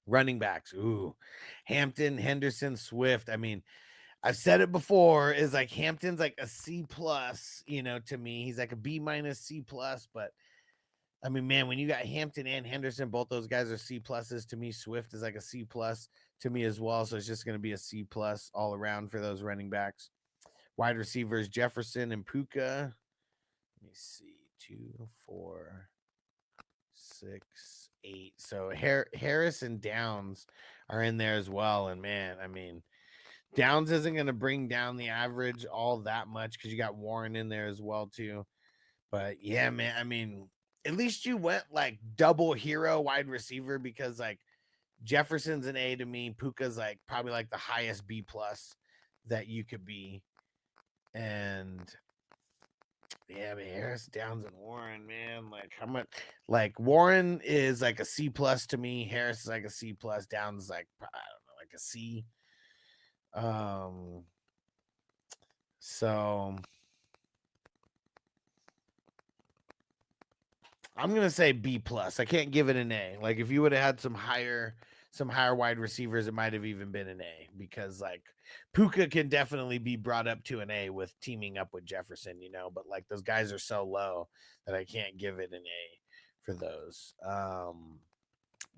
S2: Running backs. Ooh. Hampton, Henderson, Swift. I mean, I've said it before, is like Hampton's like a C plus, to me. He's like a B minus C plus, but I mean, man, when you got Hampton and Henderson, both those guys are C pluses to me. Swift is like a C plus to me as well. So it's just going to be a C plus all around for those running backs. Wide receivers, Jefferson and Puka. Let me see. 2, 4, 6, 8. So Harris and Downs are in there as well. And man, I mean, Downs isn't going to bring down the average all that much because you got Warren in there as well too. But yeah, man, I mean, at least you went like double hero wide receiver because like Jefferson's an A to me. Puka's like probably like the highest B plus that you could be. And yeah, man, Harris, Downs, and Warren, man, like how much? Like Warren is like a C plus to me. Harris is like a C plus. Downs is like, I don't know, like a C. So I'm gonna say B plus. I can't give it an A. Like if you would have had some higher wide receivers, it might have even been an A because like Puka can definitely be brought up to an A with teaming up with Jefferson, but like those guys are so low that I can't give it an A for those.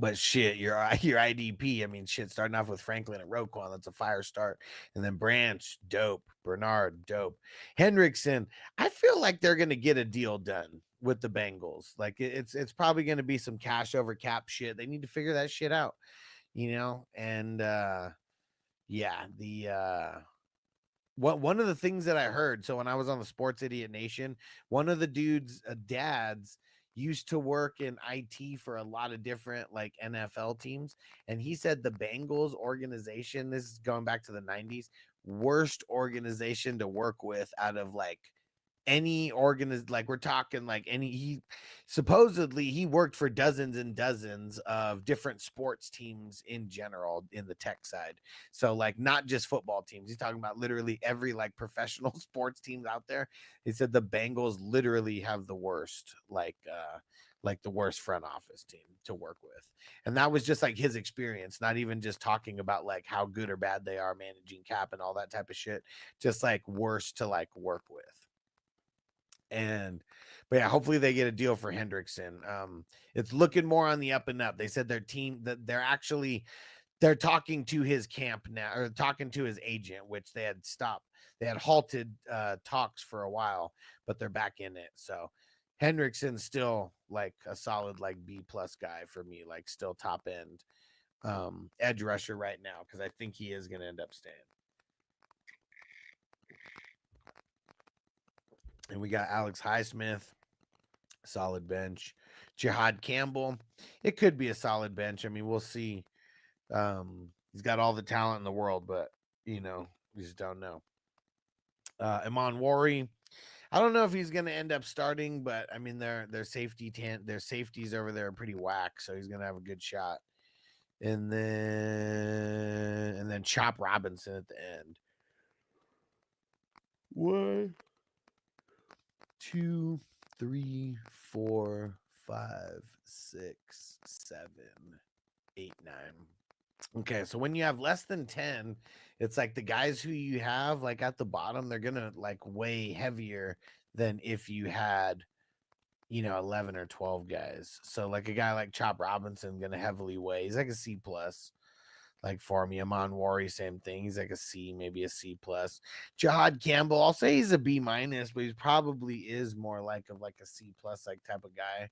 S2: But shit, your IDP, I mean, shit, starting off with Franklin and Roquan, that's a fire start. And then Branch, dope. Bernard, dope. Hendrickson, I feel like they're going to get a deal done with the Bengals. Like, it's probably going to be some cash over cap shit. They need to figure that shit out, And, yeah, one of the things that I heard, so when I was on the Sports Idiot Nation, one of the dudes' dads used to work in IT for a lot of different like NFL teams. And he said the Bengals organization, this is going back to the 90s, worst organization to work with out of like any like we're talking like he supposedly he worked for dozens and dozens of different sports teams in general in the tech side. So like not just football teams. He's talking about literally every like professional sports teams out there. He said the Bengals literally have the worst like the worst front office team to work with. And that was just like his experience, not even just talking about like how good or bad they are managing cap and all that type of shit, just like worst to like work with. But yeah, hopefully they get a deal for Hendrickson. It's looking more on the up and up. They said their team that they're talking to his camp now, or talking to his agent, which they had stopped. They had halted talks for a while, but they're back in it. So Hendrickson's still like a solid like B+ guy for me, like still top end edge rusher right now, because I think he is going to end up staying. And we got Alex Highsmith, solid bench. Jihad Campbell, it could be a solid bench. I mean, we'll see. He's got all the talent in the world, but you know, we just don't know. Iman Wari, I don't know if he's going to end up starting, but I mean, their safeties over there are pretty whack, so he's going to have a good shot. And then Chop Robinson at the end. 1, 2, 3, 4, 5, 6, 7, 8, 9. Okay, so when you have less than 10, it's like the guys who you have like at the bottom, they're gonna like weigh heavier than if you had, 11 or 12 guys. So like a guy like Chop Robinson gonna heavily weigh. He's like a C+. Like for me, Iman Wari, same thing. He's like a C, maybe a C+. Jihad Campbell, I'll say he's a B-, but he probably is more like a C+ like type of guy.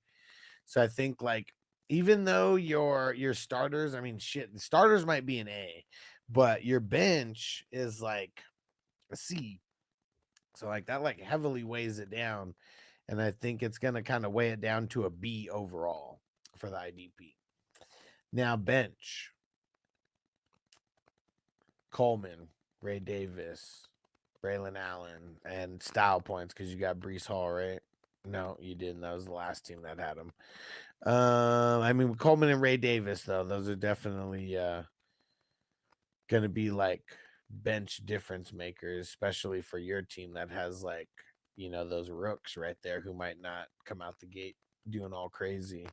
S2: So I think like even though your starters, I mean shit, the starters might be an A, but your bench is like a C. So like that like heavily weighs it down. And I think it's gonna kind of weigh it down to a B overall for the IDP. Now bench. Coleman, Ray Davis, Braylon Allen, and style points because you got Breece Hall, right? No, you didn't. That was the last team that had him. I mean, Coleman and Ray Davis, though, those are definitely going to be like bench difference makers, especially for your team that has like, those rooks right there who might not come out the gate doing all crazy.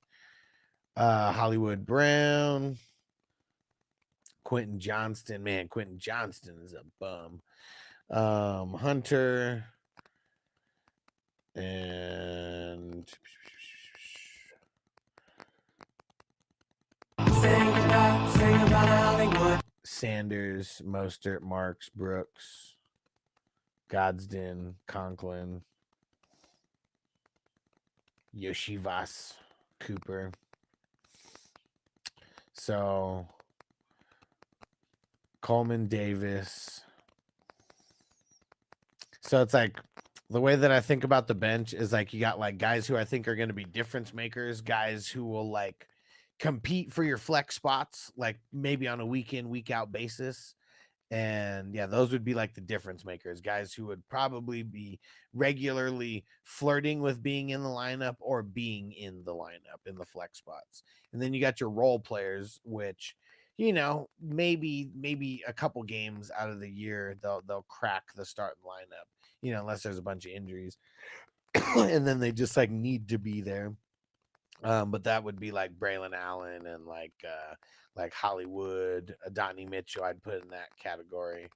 S2: Hollywood Brown. Quentin Johnston, man, Quentin Johnston is a bum. Hunter and Sanders, Mostert, Marks, Brooks, Godsden, Conklin, Yoshivas, Cooper. So Coleman, Davis. So it's like the way that I think about the bench is like you got like guys who I think are going to be difference makers, guys who will like compete for your flex spots, like maybe on a week in, week out basis. And yeah, those would be like the difference makers, guys who would probably be regularly flirting with being in the lineup or being in the lineup in the flex spots. And then you got your role players, which maybe a couple games out of the year they'll crack the starting lineup, unless there's a bunch of injuries, and then they just like need to be there. But that would be like Braylon Allen and like Hollywood, Adonai Mitchell. I'd put in that category.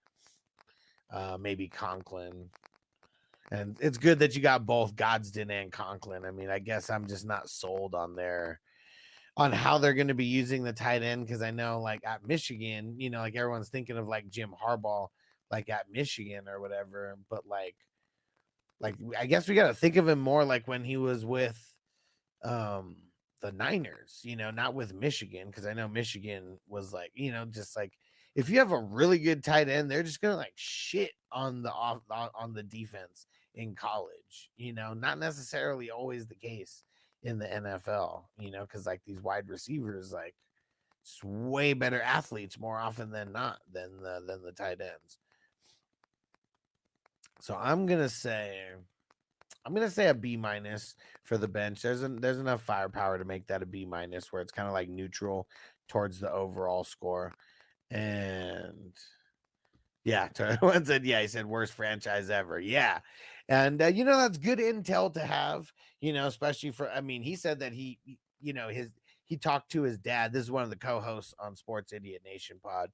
S2: Maybe Conklin. And it's good that you got both Godsden and Conklin. I mean, I guess I'm just not sold on how they're going to be using the tight end, because I know like at Michigan, like everyone's thinking of like Jim Harbaugh, like at Michigan or whatever. But like I guess we got to think of him more like when he was with the Niners, not with Michigan, because I know Michigan was like, just like if you have a really good tight end, they're just gonna like shit on the defense in college, not necessarily always the case in the NFL, because like these wide receivers, like it's way better athletes more often than not than the tight ends. So I'm gonna say a B minus for the bench. There's enough firepower to make that a B minus, where it's kind of like neutral towards the overall score. And yeah, one said, yeah, he said worst franchise ever. Yeah. And that's good intel to have, especially for, I mean, he said that he talked to his dad. This is one of the co-hosts on Sports Idiot Nation pod.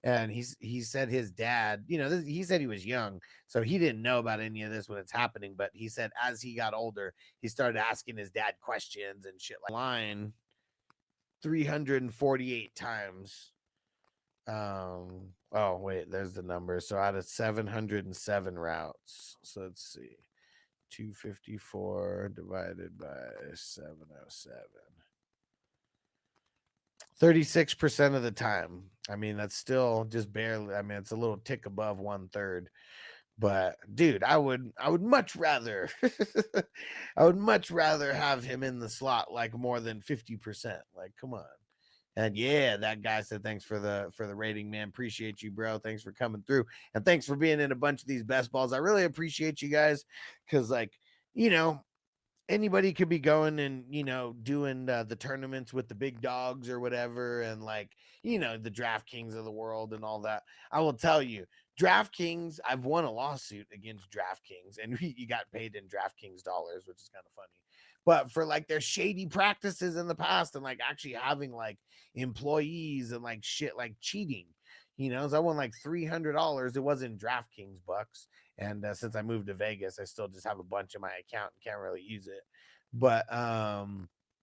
S2: And he said his dad, he said he was young, so he didn't know about any of this when it's happening. But he said as he got older, he started asking his dad questions and shit like line 348 times. Oh wait, there's the number. So out of 707 routes, so let's see, 254 divided by 707, 36% of the time. I mean, that's still just barely, I mean, it's a little tick above 1/3. But dude, I would much rather I would much rather have him in the slot like more than 50%. Like, come on. And yeah, that guy said thanks for the rating, man. Appreciate you, bro. Thanks for coming through. And thanks for being in a bunch of these best balls. I really appreciate you guys, because like, anybody could be going and doing the tournaments with the big dogs or whatever, and like the DraftKings of the world and all that. I will tell you, DraftKings, I've won a lawsuit against DraftKings, and you got paid in DraftKings dollars, which is kind of funny. But for like their shady practices in the past, and like actually having like employees and like shit, like cheating, so I won like $300. It wasn't DraftKings bucks. And since I moved to Vegas, I still just have a bunch in my account and can't really use it. But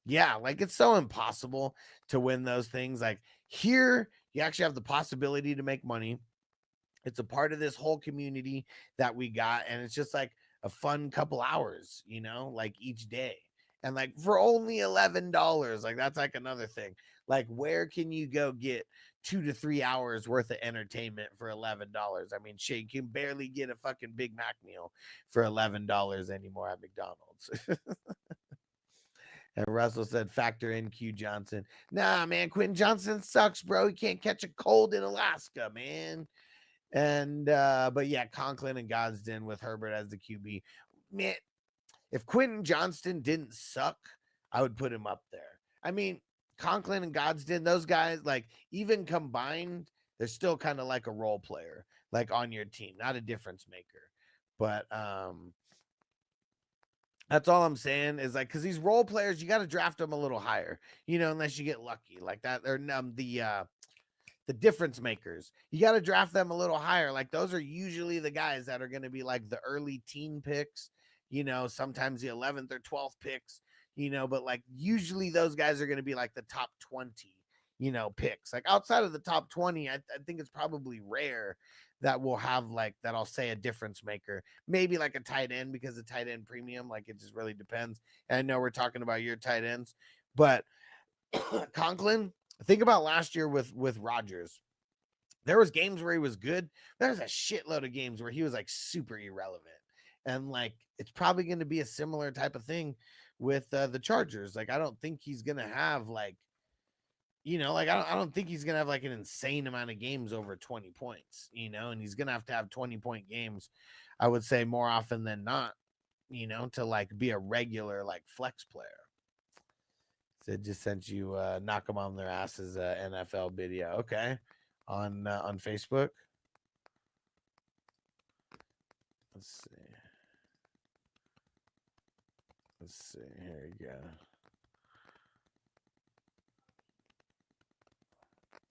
S2: yeah, like it's so impossible to win those things. Like here, you actually have the possibility to make money. It's a part of this whole community that we got, and it's just like a fun couple hours, like each day. And like for only $11, like that's like another thing. Like, where can you go get 2 to 3 hours worth of entertainment for $11? I mean, shit, you can barely get a fucking Big Mac meal for $11 anymore at McDonald's. And Russell said, factor in Q Johnson. Nah, man, Quentin Johnson sucks, bro. He can't catch a cold in Alaska, man. And but yeah, Conklin and Godsden with Herbert as the QB. Man, if Quentin Johnston didn't suck, I would put him up there. I mean, Conklin and Godsden, those guys, like even combined, they're still kind of like a role player, like on your team, not a difference maker. But that's all I'm saying is like, because these role players, you got to draft them a little higher, unless you get lucky like that. They're the difference makers. You got to draft them a little higher. Like those are usually the guys that are going to be like the early teen picks, sometimes the 11th or 12th picks, but like usually those guys are going to be like the top 20, picks. Like outside of the top 20, I think it's probably rare that we'll have like that. I'll say a difference maker, maybe like a tight end, because the tight end premium, like it just really depends. And I know we're talking about your tight ends, but Conklin, think about last year with Rodgers. There was games where he was good. There's a shitload of games where he was like super irrelevant. And like, it's probably going to be a similar type of thing with the Chargers. Like, I don't think he's going to have like, like I don't think he's going to have like an insane amount of games over 20 points, and he's going to have 20-point games, I would say, more often than not, to like be a regular like flex player. It just sent you knock them on their asses NFL video. Okay. On Facebook. Let's see. Here we go.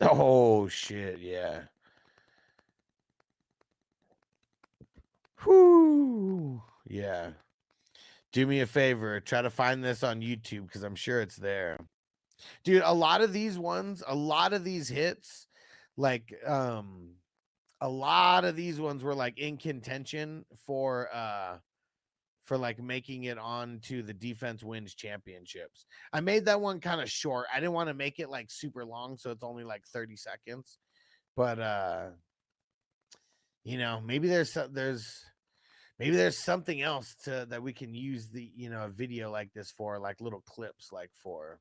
S2: Oh shit, yeah. Whoo. Yeah. Do me a favor, try to find this on YouTube, because I'm sure it's there. Dude, a lot of these hits, like a lot of these ones were like in contention for like making it on to the defense wins championships. I made that one kind of short. I didn't want to make it like super long, so it's only like 30 seconds. But maybe there's something else that we can use the a video like this for, like little clips like for.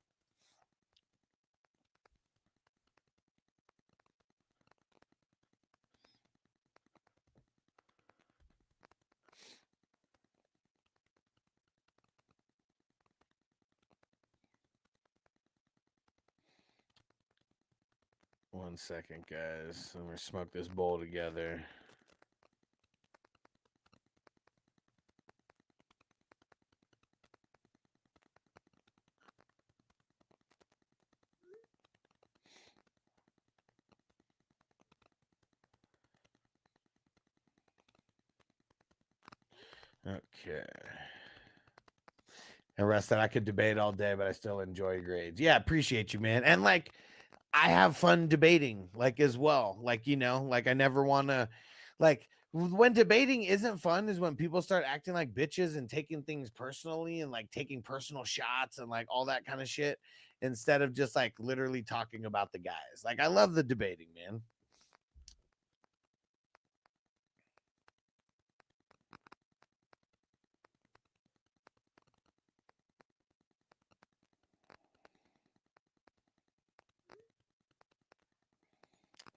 S2: 1 second, guys. I'm gonna smoke this bowl together. Okay. And rest that I could debate all day, but I still enjoy grades. Yeah, appreciate you, man. And like, I have fun debating, like as well. Like, you know, like I never want to, like when debating isn't fun is when people start acting like bitches and taking things personally and like taking personal shots and like all that kind of shit instead of just like literally talking about the guys. Like I love the debating, man.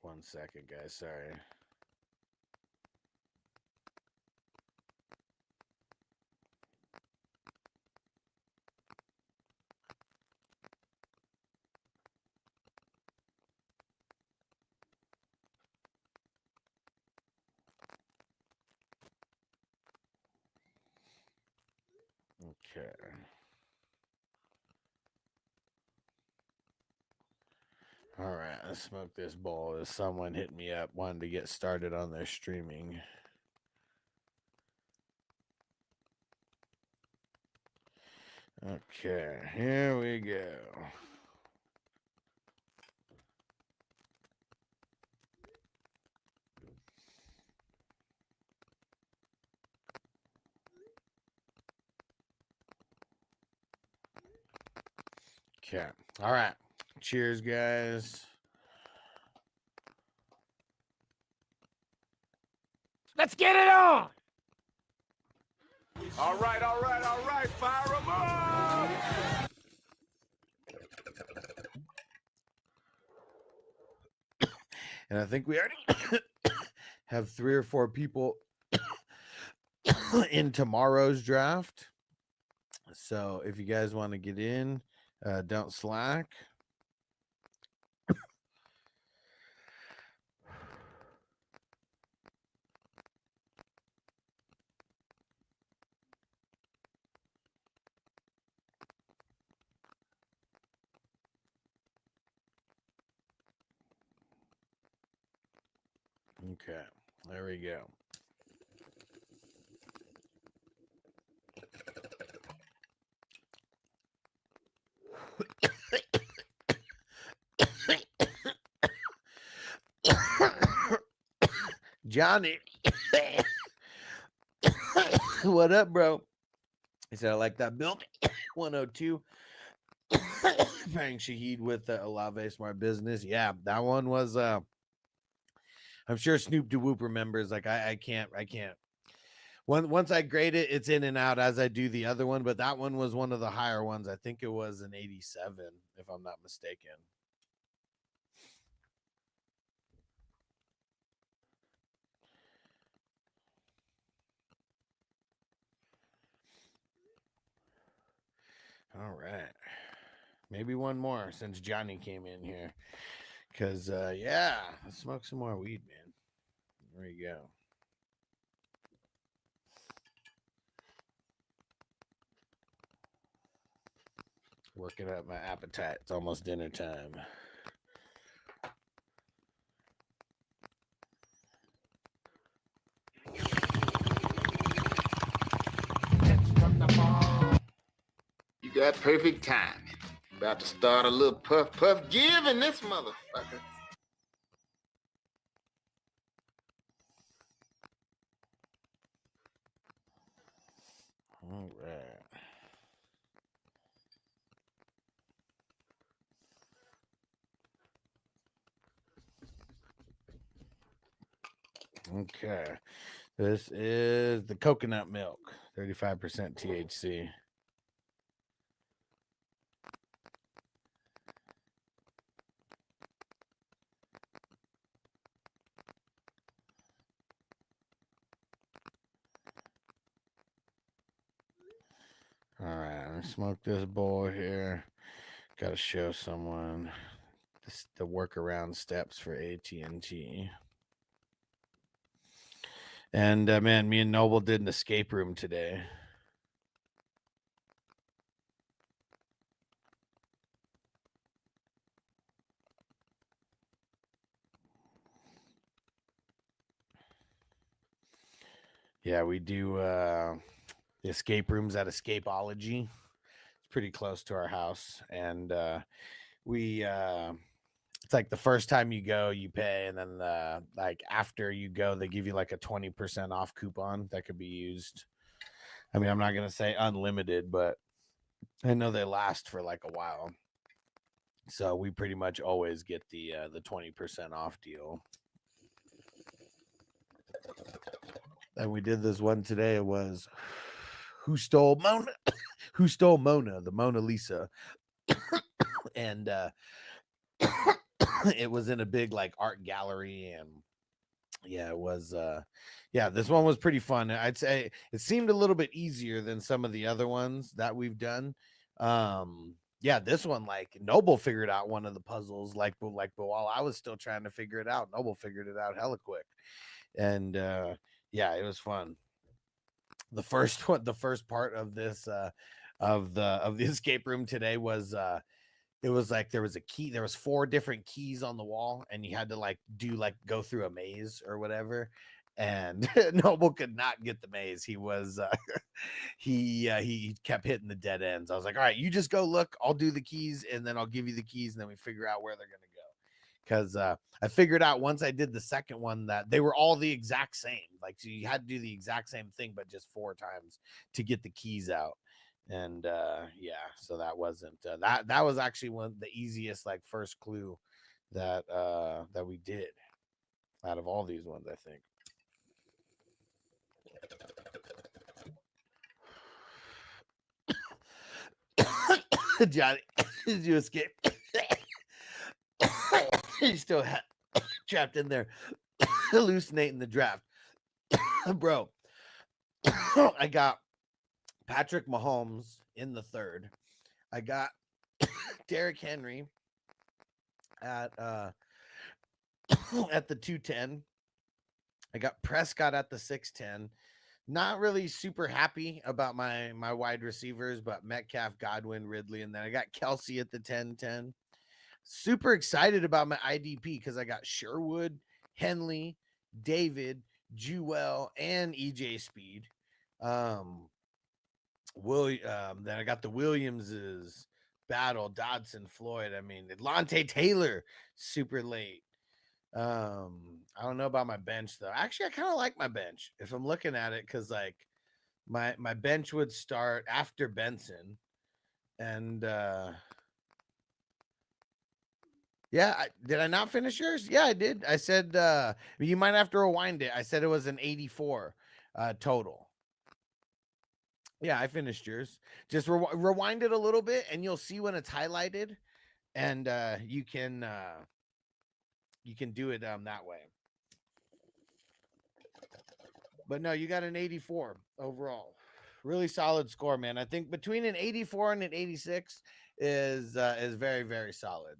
S2: One second, guys. Sorry. Okay. All right, let's smoke this bowl. As someone hit me up, wanted to get started on their streaming. Okay, here we go. Okay. All right. Cheers, guys.
S3: Let's get it on! All right, fire 'em up!
S2: And I think we already have 3 or 4 people in tomorrow's draft. So if you guys want to get in, don't slack. Okay, there we go. Johnny, what up, bro? He said, I like that build. 102. Paying Shaheed with Alave Smart Business. Yeah, that one was I'm sure Snoop DeWhoop remembers. Like I can't once I grade it, it's in and out as I do the other one, but that one was one of the higher ones. I think it was an 87, if I'm not mistaken. All right. Maybe one more since Johnny came in here. Because, yeah, let's smoke some more weed, man. There you go. Working up my appetite. It's almost dinner time.
S15: You got perfect timing. About to start a little puff give in this motherfucker.
S2: All right. Okay. This is the coconut milk, 35% THC. All right, I'm gonna smoke this bowl here. Got to show someone the workaround steps for AT&T. And man, me and Noble did an escape room today. Yeah, we do the escape rooms at Escapeology. It's pretty close to our house, and we it's like the first time you go, you pay, and then like after you go, they give you like a 20% off coupon that could be used. I mean, I'm not gonna say unlimited, but I know they last for like a while. So we pretty much always get the 20% off deal. And we did this one today. It was Who Stole Mona? Who Stole Mona? The Mona Lisa. And it was in a big like art gallery, and yeah, it was yeah, this one was pretty fun. I'd say it seemed a little bit easier than some of the other ones that we've done. Yeah, this one, like Noble figured out one of the puzzles, but while I was still trying to figure it out, Noble figured it out hella quick. And yeah, it was fun. The first part of this of the escape room today was it was like there was a key, there was 4 different keys on the wall, and you had to like go through a maze or whatever. And Noble could not get the maze. He was he kept hitting the dead ends. I was like, all right, you just go look, I'll do the keys, and then I'll give you the keys, and then we figure out where they're gonna go. Because I figured out once I did the second one that they were all the exact same. Like, so you had to do the exact same thing, but just 4 times to get the keys out. And yeah, so that wasn't that was actually one of the easiest like first clue that that we did out of all these ones, I think. Johnny, did you escape? He's still trapped in there, hallucinating the draft. Bro, I got Patrick Mahomes in the 3rd. I got Derrick Henry at the 210. I got Prescott at the 610. Not really super happy about my wide receivers, but Metcalf, Godwin, Ridley, and then I got Kelsey at the 10-10. Super excited about my IDP because I got Sherwood, Henley, David, Jewell, and EJ Speed. Then I got the Williamses, Battle, Dodson, Floyd. I mean, Atlante Taylor, super late. I don't know about my bench though. Actually, I kind of like my bench if I'm looking at it, because like my bench would start after Benson, and yeah, did I not finish yours? Yeah, I did. I said you might have to rewind it. I said it was an 84 total. Yeah, I finished yours. Just rewind it a little bit, and you'll see when it's highlighted, and you can do it that way. But no, you got an 84 overall. Really solid score, man. I think between an 84 and an 86 is very, very solid.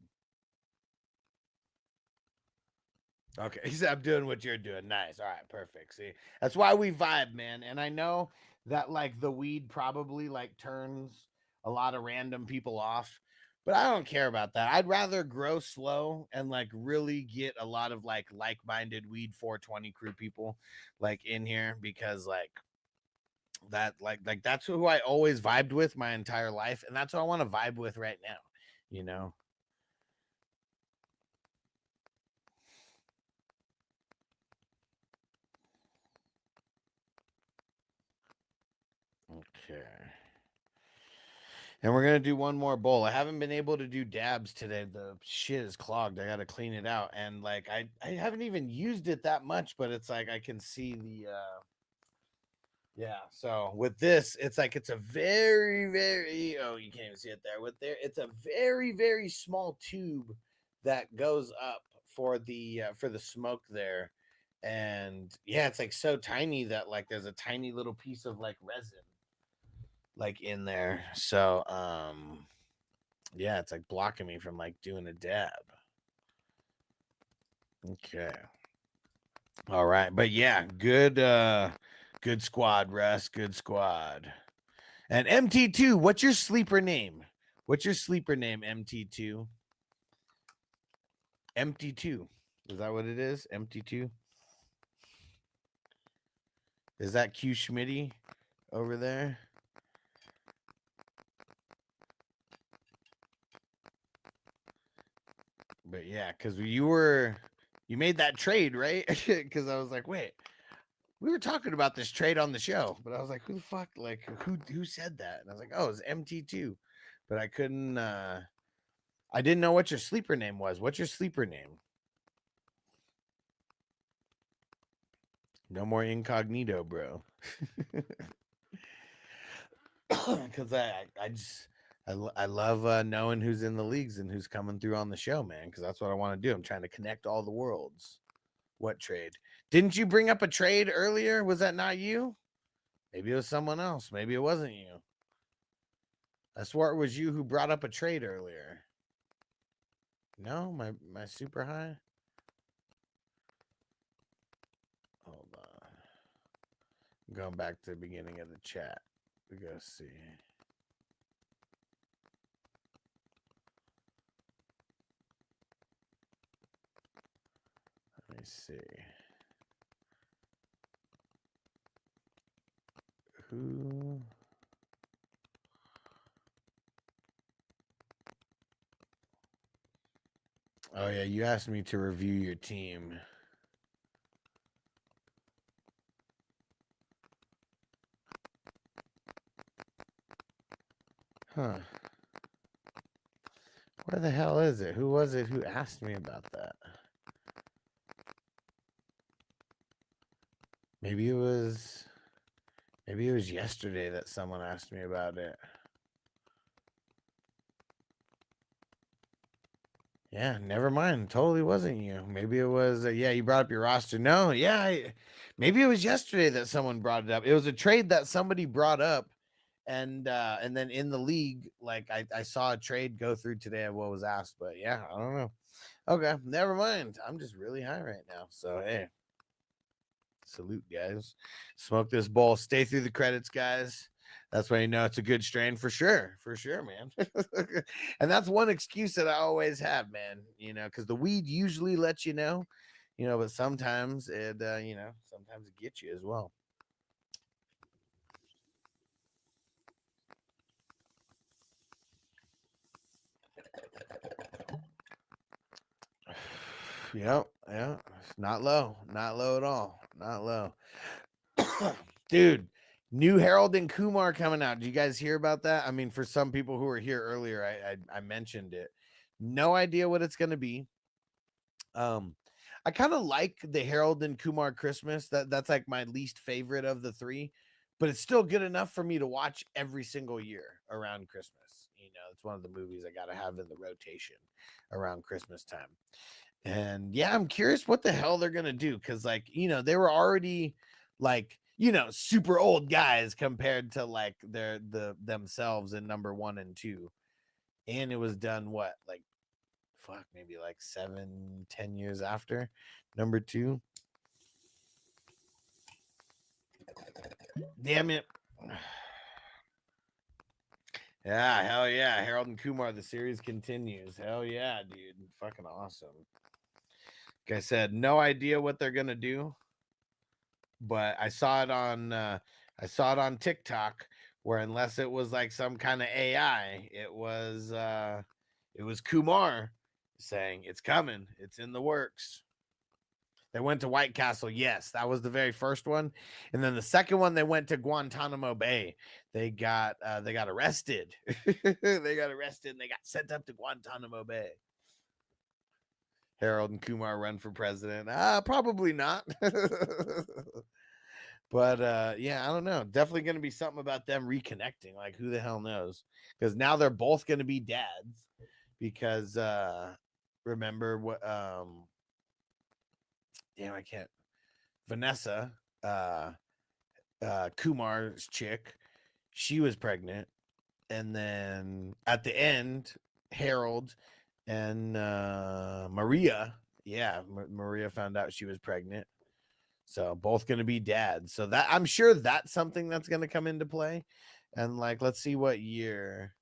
S2: Okay, he said I'm doing what you're doing. Nice. All right, perfect. See, that's why we vibe, man. And I know that like the weed probably like turns a lot of random people off, but I don't care about that. I'd rather grow slow and like really get a lot of like-minded weed 420 crew people like in here, because like that like that's who I always vibed with my entire life, and that's who I want to vibe with right now, you know. Okay. And we're going to do one more bowl. I haven't been able to do dabs today. The shit is clogged. I got to clean it out. And like, I haven't even used it that much, but it's like, I can see the, yeah. So with this, it's like, it's a very, very, oh, you can't even see it there. It's a very, very small tube that goes up for the smoke there. And yeah, it's like so tiny that like, there's a tiny little piece of like resin like in there. So yeah, it's like blocking me from like doing a dab. Okay. All right. But yeah, good squad, Russ. Good squad. And MT2, what's your sleeper name? What's your sleeper name, MT2? MT2. Is that what it is? MT2? Is that Q Schmitty over there? But yeah, because you made that trade, right? Because I was like, wait, we were talking about this trade on the show, but I was like, who the fuck, like, who said that? And I was like, oh, it's MT2, but I couldn't. I didn't know what your sleeper name was. What's your sleeper name? No more incognito, bro. Because I love knowing who's in the leagues and who's coming through on the show, man. Because that's what I want to do. I'm trying to connect all the worlds. What trade? Didn't you bring up a trade earlier? Was that not you? Maybe it was someone else. Maybe it wasn't you. I swore it was you who brought up a trade earlier. No, my super high. Hold on. I'm going back to the beginning of the chat. We go see. Let me see. Who? Oh yeah, you asked me to review your team. Huh. Where the hell is it? Who was it who asked me about that? Maybe it was yesterday that someone asked me about it. Yeah, never mind. Totally wasn't you. Maybe it was, yeah, you brought up your roster. No, yeah, maybe it was yesterday that someone brought it up. It was a trade that somebody brought up, and then in the league, like I saw a trade go through today of what was asked, but yeah, I don't know. Okay, never mind. I'm just really high right now. So hey, salute, guys. Smoke this bowl. Stay through the credits, guys. That's why you know it's a good strain for sure, man. And that's one excuse that I always have, man. You know, because the weed usually lets you know, but sometimes it, sometimes it gets you as well. Yeah, not low at all, not low. Dude, new Harold and Kumar coming out. Did you guys hear about that? I mean, for some people who were here earlier, I mentioned it. No idea what it's going to be. I kind of like the Harold and Kumar Christmas. That's like my least favorite of the three, but it's still good enough for me to watch every single year around Christmas. It's one of the movies I got to have in the rotation around Christmas time. And yeah, I'm curious what the hell they're going to do. Cause like, they were already like, super old guys compared to like themselves in number 1 and 2. And it was done what, like, maybe like 7-10 years after number 2. Damn it. Yeah, hell yeah. Harold and Kumar, the series continues. Hell yeah, dude. Fucking awesome. Like I said, no idea what they're gonna do, but I saw it on TikTok, where unless it was like some kind of AI, it was Kumar saying it's coming, it's in the works. They went to White Castle. Yes, that was the very first one. And then the second one, they went to Guantanamo Bay. They got arrested. They got arrested and they got sent up to Guantanamo Bay. Harold and Kumar run for president. Probably not. But yeah, I don't know. Definitely going to be something about them reconnecting. Like, who the hell knows? Because now they're both going to be dads. Because remember what? Damn, I can't. Vanessa, Kumar's chick, she was pregnant, and then at the end, Harold and Maria, Yeah, Maria found out she was pregnant. So both going to be dads. So that I'm sure that's something that's going to come into play. And like, let's see what year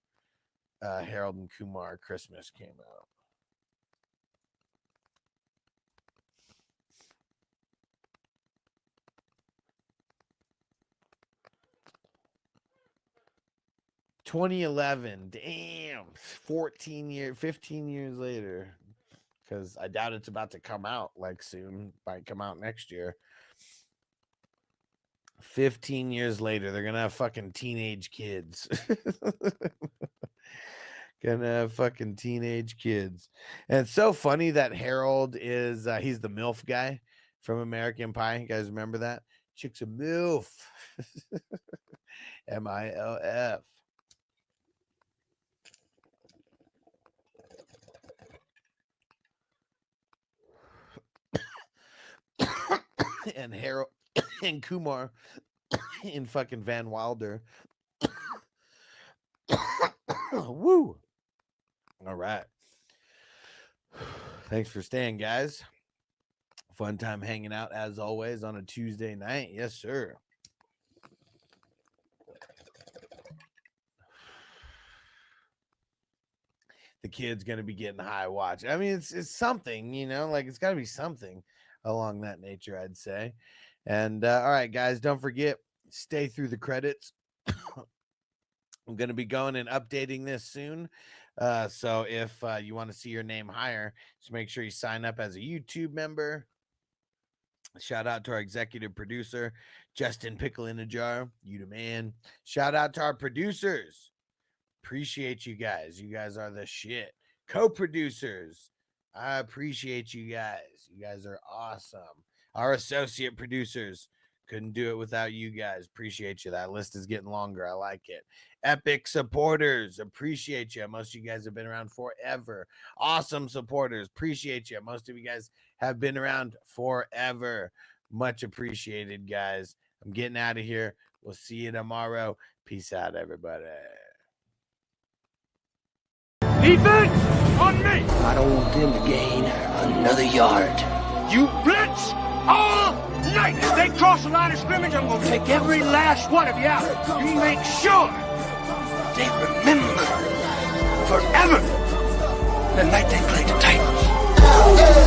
S2: Harold and Kumar Christmas came out. (2011). Damn, 15 years later. Because I doubt it's about to come out like soon. Might come out next year. 15 years later, they're gonna have fucking teenage kids. Gonna have fucking teenage kids. And it's so funny that Harold is he's the MILF guy from American Pie. You guys remember that? Chick's a MILF. MILF. And Harold and Kumar in fucking Van Wilder. Woo. All right. Thanks for staying, guys. Fun time hanging out as always on a Tuesday night. Yes, sir. The kid's gonna be getting high watch. I mean, it's something, you know, like it's gotta be something along that nature, I'd say. And all right, guys, don't forget, stay through the credits. I'm going to be going and updating this soon. So if you want to see your name higher, just make sure you sign up as a YouTube member. Shout out to our executive producer, Justin Pickle in a Jar. You the man. Shout out to our producers. Appreciate you guys. You guys are the shit. Co-producers. I appreciate you guys. You guys are awesome. Our associate producers, couldn't do it without you guys. Appreciate you. That list is getting longer. I like it. Epic supporters, appreciate you. Most of you guys have been around forever. Awesome supporters, appreciate you. Most of you guys have been around forever. Much appreciated, guys. I'm getting out of here. We'll see you tomorrow. Peace out, everybody.
S3: Defense on me! I don't want them to gain another yard. You blitz all night! If they cross the line of scrimmage, I'm gonna take every last one of you out. You make sure they remember forever the night they played the Titans.